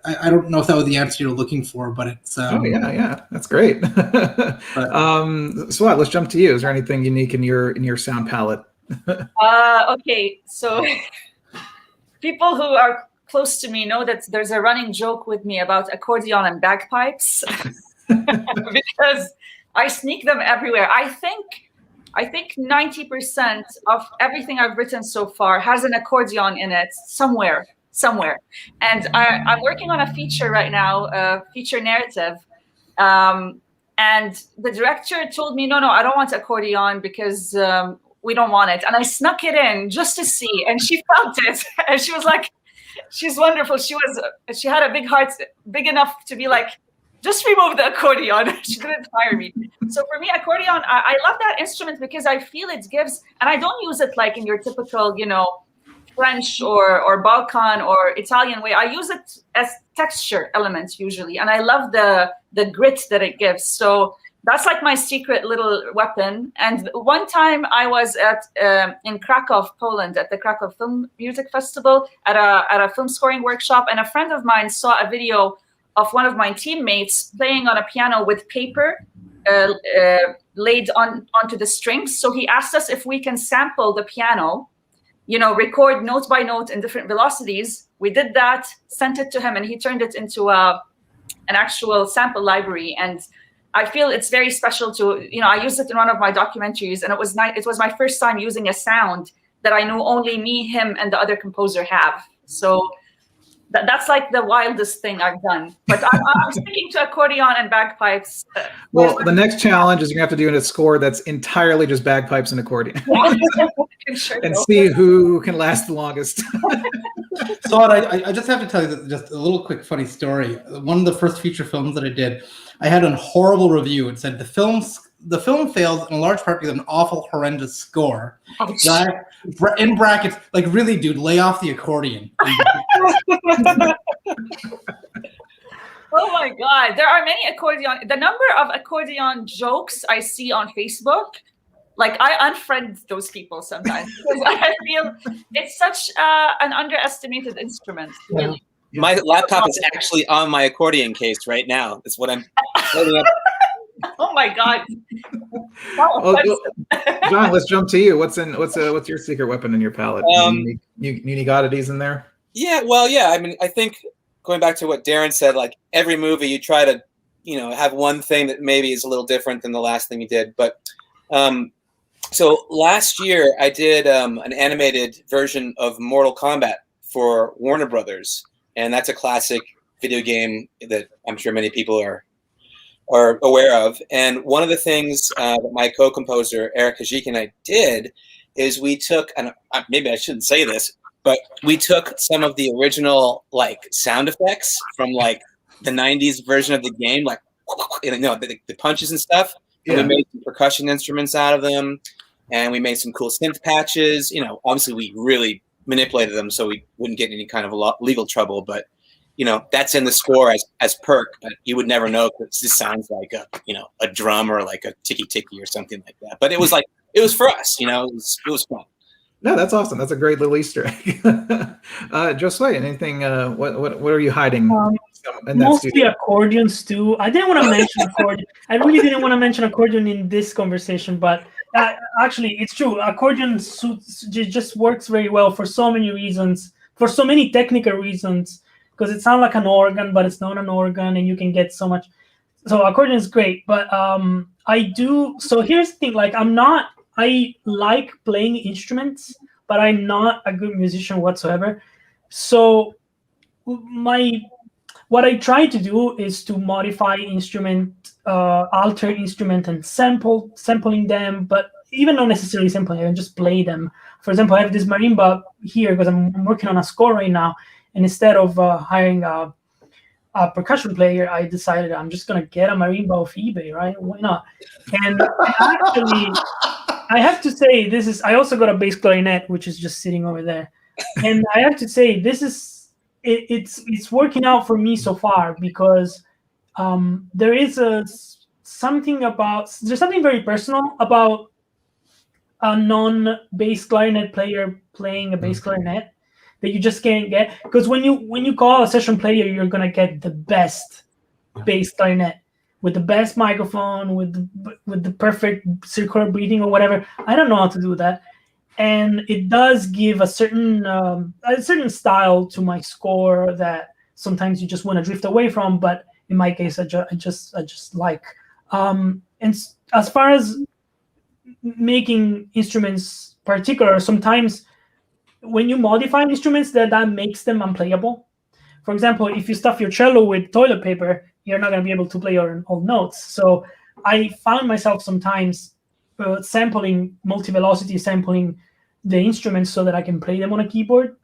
I don't know if that was the answer you're looking for, but it's. Yeah, that's great. Suad, let's jump to you. Is there anything unique in your sound palette? Okay, so people who are close to me know that there's a running joke with me about accordion and bagpipes because I sneak them everywhere. I think 90% of everything I've written so far has an accordion in it somewhere. And I'm working on a feature right now, a feature narrative. And the director told me, no, I don't want accordion because we don't want it. And I snuck it in just to see. And she felt it. And she was like, she's wonderful. She had a big heart, big enough to be like, just remove the accordion. She didn't fire me. So for me, accordion, I love that instrument because I feel it gives, and I don't use it like in your typical, French or Balkan or Italian way. I use it as texture elements usually. And I love the grit that it gives. So that's like my secret little weapon. And one time I was in Krakow, Poland, at the Krakow Film Music Festival at a film scoring workshop. And a friend of mine saw a video of one of my teammates playing on a piano with paper laid onto the strings. So he asked us if we can sample the piano, record note by note in different velocities. We did that, sent it to him, and he turned it into an actual sample library. And I feel it's very special to, I used it in one of my documentaries, and it was my first time using a sound that I know only me, him, and the other composer have. So that's like the wildest thing I've done. But I'm sticking to accordion and bagpipes. Well, the next challenge is you're going to have to do a score that's entirely just bagpipes and accordion. And see who can last the longest. So I just have to tell you just a little quick funny story. One of the first feature films that I did, I had a horrible review. It said the film fails in a large part because of an awful, horrendous score. That, in brackets, like, really, dude, lay off the accordion. Oh my God, there are many accordion. The number of accordion jokes I see on Facebook, like, I unfriend those people sometimes because I feel it's such an underestimated instrument. Really. Yeah. My laptop is actually on my accordion case right now. That's what I'm holding up. Oh my God. John, let's jump to you. What's your secret weapon in your palette? Unique oddities in there? Yeah, well, yeah. I mean, I think going back to what Darren said, like, every movie you try to, have one thing that maybe is a little different than the last thing you did. But so last year I did an animated version of Mortal Kombat for Warner Brothers, and that's a classic video game that I'm sure many people are aware of. And one of the things that my co-composer Eric Hajik and I did is we took, and maybe I shouldn't say this, but we took some of the original sound effects from the 90s version of the game, the punches and stuff. Yeah. And we made some percussion instruments out of them, and we made some cool synth patches. Obviously we really manipulated them so we wouldn't get any kind of legal trouble, but that's in the score as perk, but you would never know because this sounds like a drum or like a ticky ticky or something like that. But it was for us, it was fun. No, that's awesome. That's a great little Easter egg. Jiosuè, anything? What are you hiding? Mostly accordions too. I didn't want to mention accordion. I really didn't want to mention accordion in this conversation, but actually, it's true. Accordion just works very well for so many reasons, for so many technical reasons. Because it sounds like an organ, but it's not an organ, and you can get so much. So accordion is great, but I do. So here's the thing: I like playing instruments, but I'm not a good musician whatsoever. So what I try to do is to modify instrument, alter instrument, and sampling them, but even not necessarily sampling. I can just play them. For example, I have this marimba here because I'm working on a score right now. And instead of hiring a percussion player, I decided I'm just going to get a marimba off eBay, right? Why not? And actually, I have to say, I also got a bass clarinet, which is just sitting over there. And I have to say, it's working out for me so far because there is something very personal about a non-bass clarinet player playing a bass clarinet that you just can't get, because when you call a session player, you're gonna get the best bass clarinet with the best microphone, with the perfect circular breathing or whatever. I don't know how to do that, and it does give a certain style to my score that sometimes you just want to drift away from. But in my case, I just like. And as far as making instruments particular, sometimes when you modify instruments, that makes them unplayable. For example, if you stuff your cello with toilet paper, you're not going to be able to play your own notes. So I found myself sometimes multi-velocity sampling the instruments so that I can play them on a keyboard.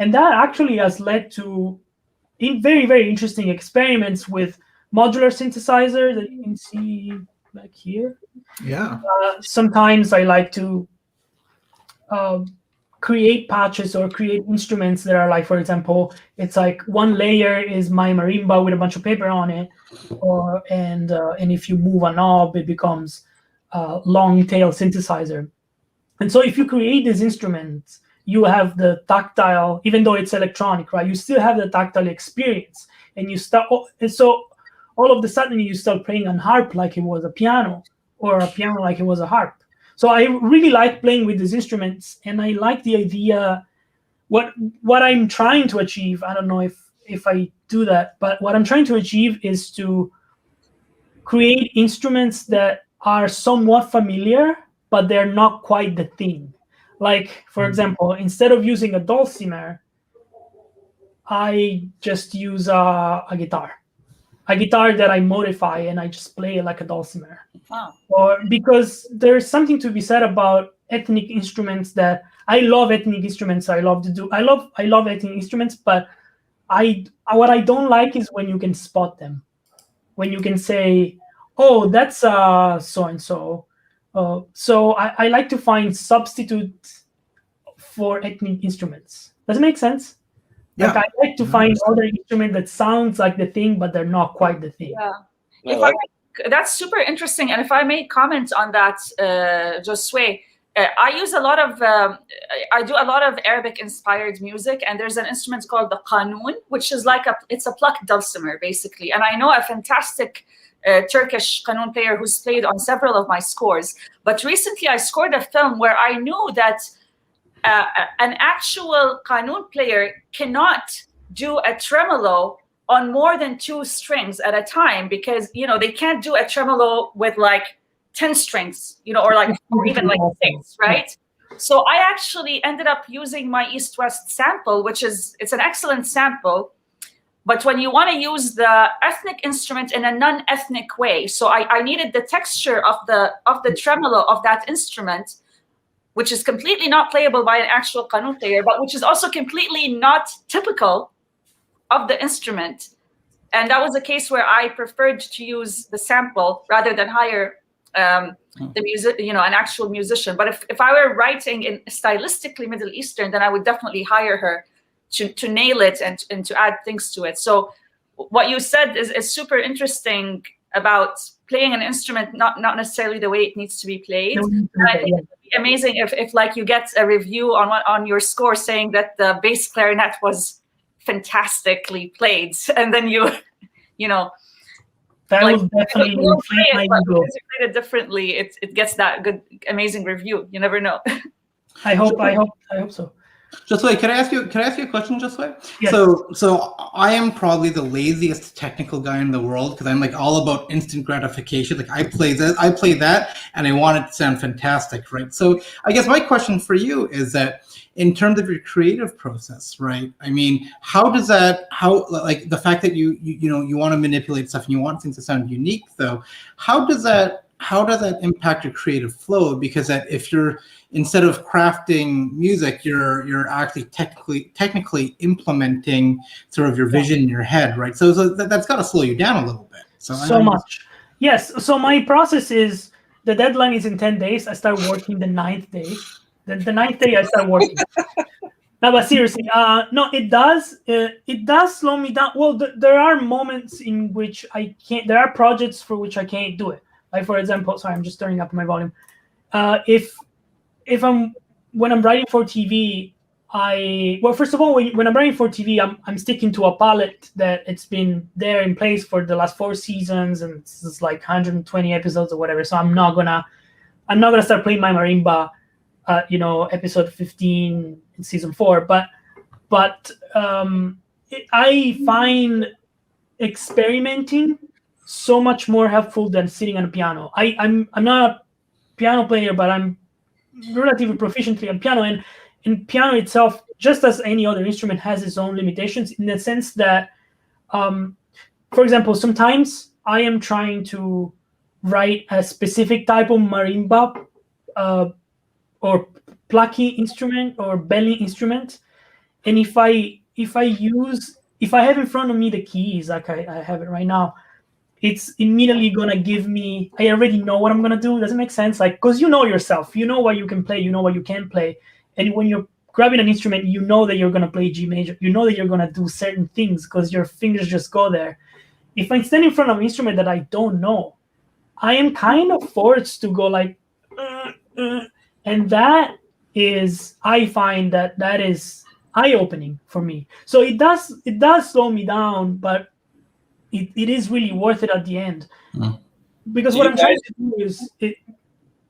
And that actually has led to very, very interesting experiments with modular synthesizer that you can see back here. Yeah. Sometimes I like to create patches or create instruments that are for example, it's one layer is my marimba with a bunch of paper on it, and if you move a knob, it becomes a long tail synthesizer. And so if you create these instruments you have the tactile, even though it's electronic, right? You still have the tactile experience, and you start. And so all of a sudden you start playing on harp like it was a piano, or a piano like it was a harp. So I really like playing with these instruments, and I like the idea. What I'm trying to achieve, I don't know if I do that, but what I'm trying to achieve is to create instruments that are somewhat familiar, but they're not quite the thing. Like, for example, instead of using a dulcimer, I just use a guitar that I modify, and I just play it like a dulcimer. Wow. Or because there's something to be said about ethnic instruments that I love ethnic instruments. I love ethnic instruments, but what I don't like is when you can spot them, when you can say, oh, that's so and so. So I like to find substitutes for ethnic instruments. Does it make sense? Yeah. Like, I like to find other instrument that sounds like the thing, but they're not quite the thing. Yeah. That's super interesting. And if I may comment on that, Jiosuè, I use a lot of, I do a lot of Arabic-inspired music, and there's an instrument called the qanun, which is like it's a plucked dulcimer, basically. And I know a fantastic Turkish qanun player who's played on several of my scores. But recently I scored a film where I knew that an actual qanun player cannot do a tremolo on more than 2 strings at a time, because, they can't do a tremolo with like 10 strings, or even like 6, right? So I actually ended up using my East-West sample, it's an excellent sample, but when you want to use the ethnic instrument in a non-ethnic way, so I needed the texture of the tremolo of that instrument, which is completely not playable by an actual qanun player, but which is also completely not typical of the instrument. And that was a case where I preferred to use the sample rather than hire the music, an actual musician. But if I were writing in stylistically Middle Eastern, then I would definitely hire her to nail it and to add things to it. So what you said is super interesting about playing an instrument not necessarily the way it needs to be played. And I think it would be amazing if like you get a review on your score saying that the bass clarinet was fantastically played, and then that like, will definitely inflate my ego. Because you played it differently, it gets that good, amazing review. You never know. I hope so. Jiosuè, can I ask you a question, Jiosuè? Yes. So I am probably the laziest technical guy in the world, because I'm like all about instant gratification. Like I play that, and I want it to sound fantastic, right? So I guess my question for you is that, in terms of your creative process, right? I mean, how like the fact that you want to manipulate stuff and you want things to sound unique, though, how does that impact your creative flow? Because if you're, instead of crafting music, you're actually technically implementing sort of your vision in your head, right? So that's got to slow you down a little bit. So much. Yes. So my process is, the deadline is in 10 days. I start working the 9th day. The 9th day I start working. No, but seriously, no, it does slow me down. Well, there are moments in which I can't. There are projects for which I can't do it. Like, for example, sorry, I'm just turning up my volume. When I'm writing for TV, first of all, when I'm writing for TV, I'm sticking to a palette that it's been there in place for the last 4 seasons, and it's like 120 episodes or whatever. So I'm not gonna start playing my marimba, episode 15 in season 4. But I find experimenting so much more helpful than sitting on a piano. I'm not a piano player, but I'm relatively proficiently on piano, and piano itself, just as any other instrument, has its own limitations, in the sense that, for example, sometimes I am trying to write a specific type of marimba or plucky instrument or belly instrument, and if I have in front of me the keys, like I have it right now, it's immediately gonna give me, I already know what I'm gonna do. Does it make sense? Like, because you know yourself, you know what you can play, you know what you can't play, and when you're grabbing an instrument, you know that you're gonna play G major, you know that you're gonna do certain things because your fingers just go there. If I stand in front of an instrument that I don't know, I am kind of forced to go like, and that is I find that is eye-opening for me. So it does slow me down, but it is really worth it at the end. Because what I'm trying to do is,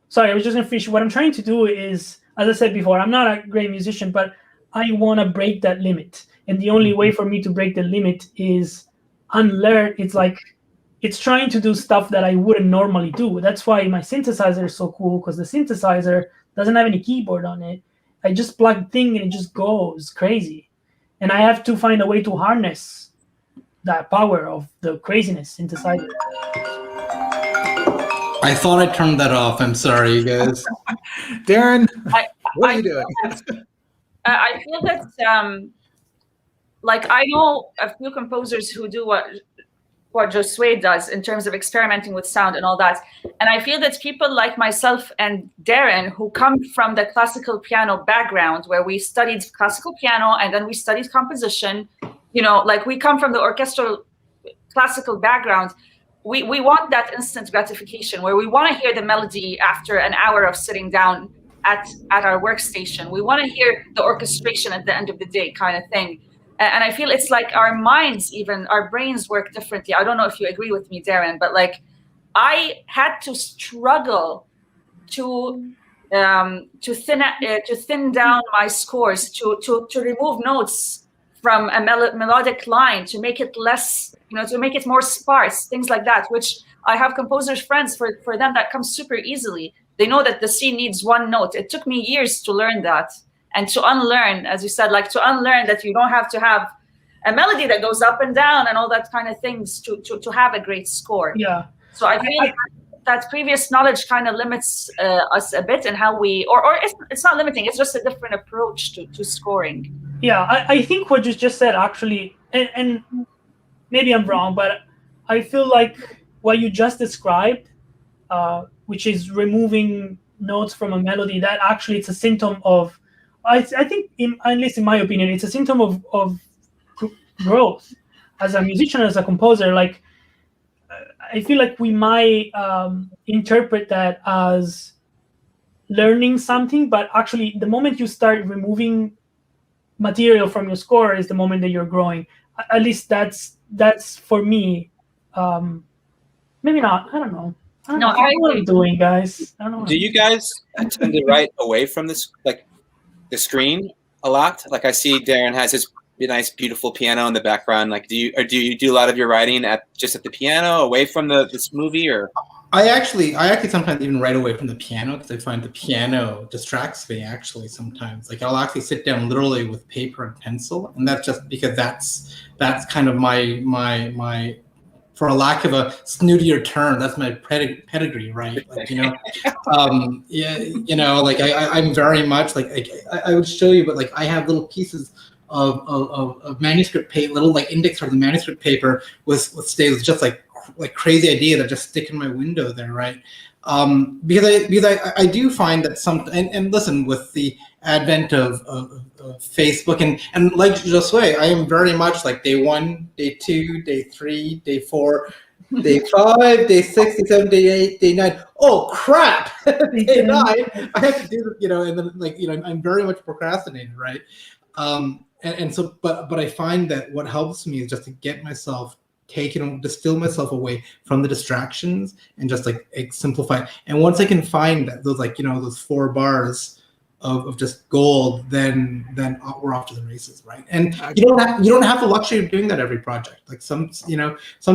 sorry, I was just gonna finish. What I'm trying to do is, as I said before, I'm not a great musician, but I want to break that limit. And the only way for me to break the limit is unlearn. It's trying to do stuff that I wouldn't normally do. That's why my synthesizer is so cool, because the synthesizer doesn't have any keyboard on it. I just plug thing and it just goes crazy. And I have to find a way to harness that power of the craziness synthesizer. I thought I turned that off. I'm sorry, you guys. Darren, what are you doing? I feel that, like, I know a few composers who do what Giosuè does in terms of experimenting with sound and all that. And I feel that people like myself and Darren, who come from the classical piano background, where we studied classical piano and then we studied composition, you know, like we come from the orchestral classical background, we want that instant gratification where we want to hear the melody after an hour of sitting down at our workstation. We want to hear the orchestration at the end of the day kind of thing. And I feel it's like our minds, even our brains work differently. I don't know if you agree with me, Darren, but like I had to struggle to thin down my scores, to remove notes from a melodic line, to make it less, you know, to make it more sparse, things like that, which I have composers friends, for them that comes super easily. They know that the scene needs one note. It took me years to learn that. And to unlearn, as you said, like to unlearn that you don't have to have a melody that goes up and down and all that kind of things to have a great score. Yeah. So I feel that previous knowledge kind of limits us a bit in how we, or it's not limiting, it's just a different approach to scoring. Yeah, I think what you just said actually, and maybe I'm wrong, but I feel like what you just described, which is removing notes from a melody, that actually it's a symptom of, I think, at least in my opinion, it's a symptom of growth as a musician, as a composer. Like, I feel like we might interpret that as learning something, but actually the moment you start removing material from your score is the moment that you're growing. At least that's for me. Maybe not. I don't know. I don't know what I'm doing, guys. I don't know. Do you guys tend to write away from this, like the screen a lot? Like I see Darren has his nice, beautiful piano in the background. Like, do you do a lot of your writing just at the piano, away from this movie, or? I actually sometimes even write away from the piano because I find the piano distracts me. Actually, sometimes, like I'll actually sit down literally with paper and pencil, and that's just because that's kind of my for a lack of a snootier term, that's my pedigree, right? Like, you know, yeah, you know, like I'm very much like I would show you, but like I have little pieces of manuscript paper, little like index cards of manuscript paper with stays just like crazy idea that just stick in my window there, right? Because I do find that and listen, with the advent of Facebook and like Giosuè, I am very much like day 1, day 2, day 3, day 4, day 5, day 6, day 7, day 8, day 9. Oh crap! Day 9, I have to do this, you know, and then like, you know, I'm very much procrastinating, right? And so, but I find that what helps me is just to get myself distill myself away from the distractions and just like simplify. And once I can find those, like, you know, those 4 bars of just gold, then we're off to the races, right? And you don't have the luxury of doing that every project. Like some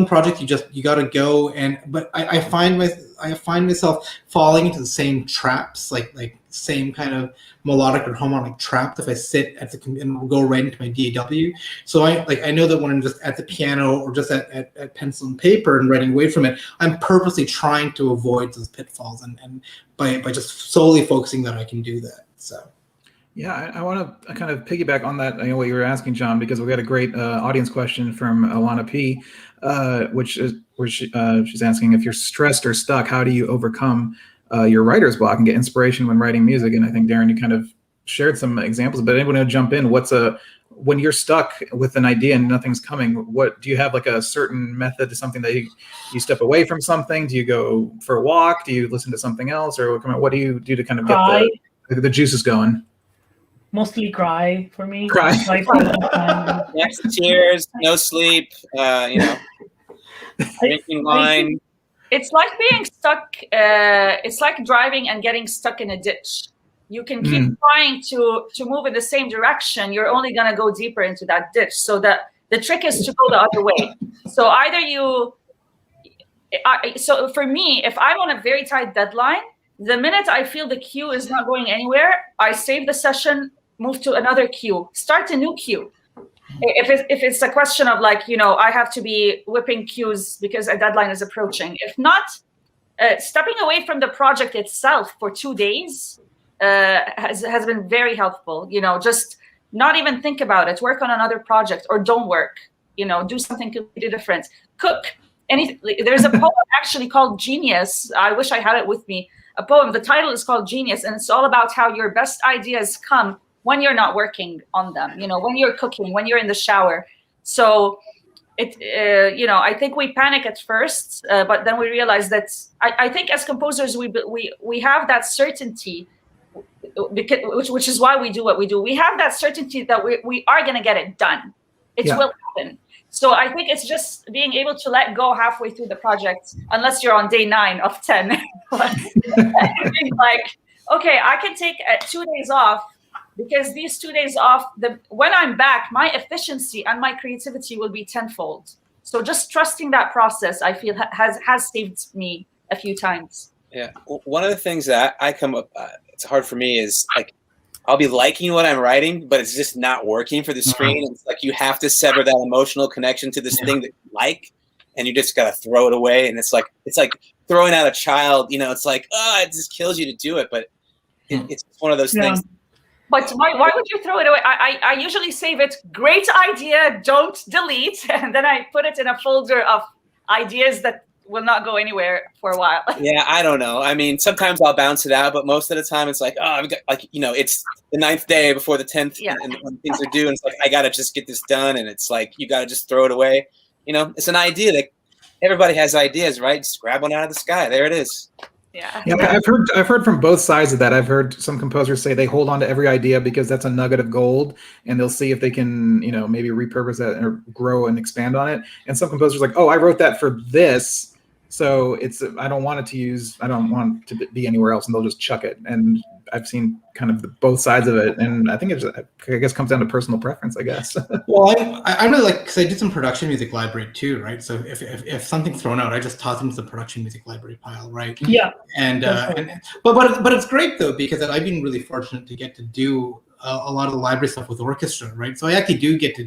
projects you got to go, but I find myself falling into the same traps, like same kind of melodic or harmonic traps if I sit at and go right into my DAW. So I know that when I'm just at the piano or just at pencil and paper and writing away from it, I'm purposely trying to avoid those pitfalls, and by just solely focusing that I can do that. So. Yeah, I want to kind of piggyback on that, what you were asking, John, because we got a great audience question from Alana P, which is where she's asking, if you're stressed or stuck, how do you overcome your writer's block and get inspiration when writing music? And I think, Darren, you kind of shared some examples, but anyone who jump in, when you're stuck with an idea and nothing's coming, what do you have, like a certain method to something that you step away from something? Do you go for a walk? Do you listen to something else, or what do you do to kind of get the juice is going. Mostly cry for me. Cry. For a long time. Yes, tears, no sleep, drinking wine. It's like being stuck. It's like driving and getting stuck in a ditch. You can keep trying to move in the same direction. You're only going to go deeper into that ditch. So the trick is to go the other way. So either you. So for me, if I'm on a very tight deadline, the minute I feel the queue is not going anywhere, I save the session, move to another queue, start a new queue. If it's a question of like, I have to be whipping queues because a deadline is approaching. If not, stepping away from the project itself for 2 days has been very helpful. Just not even think about it. Work on another project or don't work. Do something completely different. Cook. There's a poem actually called Genius. I wish I had it with me. A poem. The title is called Genius, and it's all about how your best ideas come when you're not working on them. When you're cooking, when you're in the shower. So I think we panic at first, but then we realize that I think as composers we have that certainty, which is why we do what we do. We have that certainty that we are going to get it done. It will happen. So I think it's just being able to let go halfway through the project, unless you're on day 9 of 10. Like, okay, I can take 2 days off, because these 2 days off, when I'm back, my efficiency and my creativity will be tenfold. So just trusting that process, I feel has saved me a few times. Yeah, one of the things that I come up, it's hard for me is like, I'll be liking what I'm writing, but it's just not working for the screen. It's like you have to sever that emotional connection to this thing that you like, and you just gotta throw it away. And it's like throwing out a child. It's like, it just kills you to do it, but it's one of those things. But why would you throw it away? I usually save it. Great idea, don't delete, and then I put it in a folder of ideas that will not go anywhere for a while. Yeah, I don't know. I mean, sometimes I'll bounce it out, but most of the time it's like, I've got, it's the 9th day before the 10th, and when things are due, and it's like, I gotta just get this done, and it's like, you gotta just throw it away. It's an idea that everybody has ideas, right? Just grab one out of the sky. There it is. Yeah. I've heard from both sides of that. I've heard some composers say they hold on to every idea because that's a nugget of gold, and they'll see if they can, maybe repurpose that or grow and expand on it. And some composers are like, I wrote that for this, so I don't want it to be anywhere else, and they'll just chuck it. And I've seen kind of both sides of it, and I think I guess comes down to personal preference, I guess. Well, I really like, because I did some production music library too, right? So if something's thrown out, I just toss it into the production music library pile, right? Yeah. But it's great though, because I've been really fortunate to get to do a lot of the library stuff with orchestra, right? So I actually do get to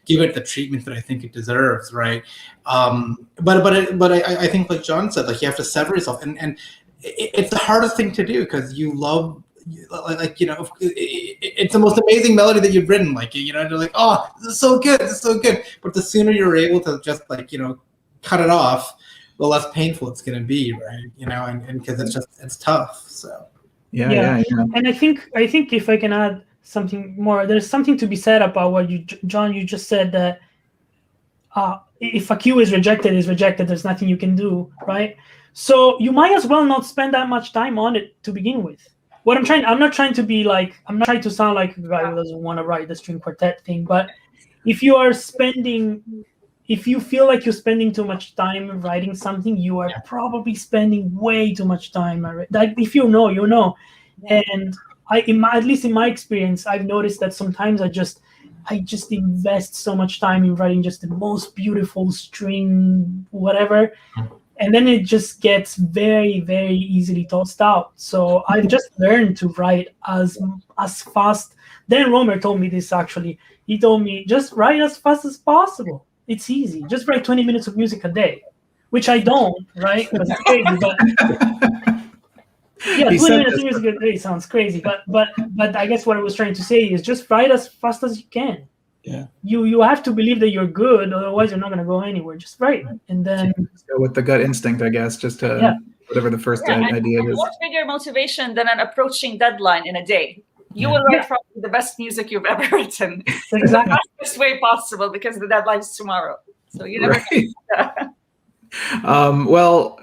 give it the treatment that I think it deserves, right? But I think, like John said, like you have to sever yourself, and it's the hardest thing to do, because you love, it's the most amazing melody that you've written, they're like, this is so good, but the sooner you're able to just cut it off, the less painful it's going to be, right? And because it's tough. So yeah. And I think if I can add something more, there's something to be said about what you just said, that if a cue is rejected, there's nothing you can do, right? So you might as well not spend that much time on it to begin with. I'm not trying to sound like a guy who doesn't want to write the string quartet thing, but if you feel like you're spending too much time writing something, you are probably spending way too much time. Like, if you know, you know. And at least in my experience, I've noticed that sometimes I just invest so much time in writing just the most beautiful string, whatever. And then it just gets very, very easily tossed out. So I've just learned to write as fast. Dan Romer told me this, actually. He told me, just write as fast as possible. It's easy. Just write 20 minutes of music a day, which I don't, right? Because it's crazy. But yeah, 20 minutes of music a day sounds crazy. But I guess what I was trying to say is just write as fast as you can. Yeah. You have to believe that you're good, otherwise you're not going to go anywhere. Just write, and then go with the gut instinct, I guess, just to whatever the first idea is. What bigger motivation than an approaching deadline in a day? You will write probably the best music you've ever written. Exactly. The fastest way possible, because the deadline's tomorrow. So you never know.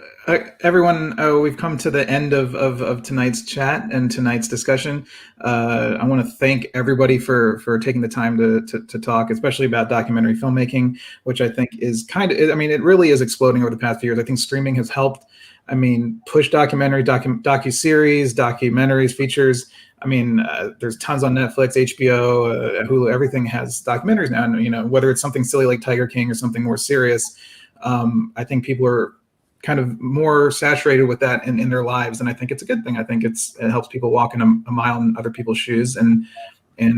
Everyone, we've come to the end of tonight's chat and tonight's discussion. I want to thank everybody for taking the time to talk, especially about documentary filmmaking, which I think is it really is exploding over the past few years. I think streaming has helped. I mean, push docu-series, documentaries, features. I mean, there's tons on Netflix, HBO, Hulu. Everything has documentaries now. And, whether it's something silly like Tiger King or something more serious, I think people are kind of more saturated with that in their lives, and I think it's a good thing. I think it helps people walk in a mile in other people's shoes and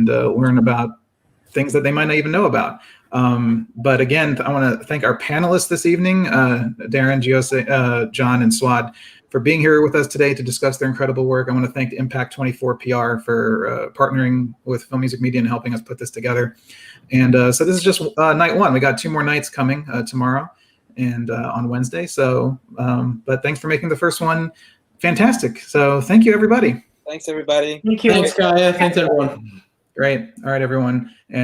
learn about things that they might not even know about. But again, I want to thank our panelists this evening, Darren, Giosuè, John, and Suad, for being here with us today to discuss their incredible work. I want to thank Impact 24 PR for partnering with Film.Music.Media and helping us put this together. And so this is just night one. We got 2 more nights coming tomorrow and on Wednesday. So, but thanks for making the first one fantastic. So thank you, everybody. Thanks, everybody. Thank you. Thanks, Gaia. Thanks, everyone. Great. All right, everyone. And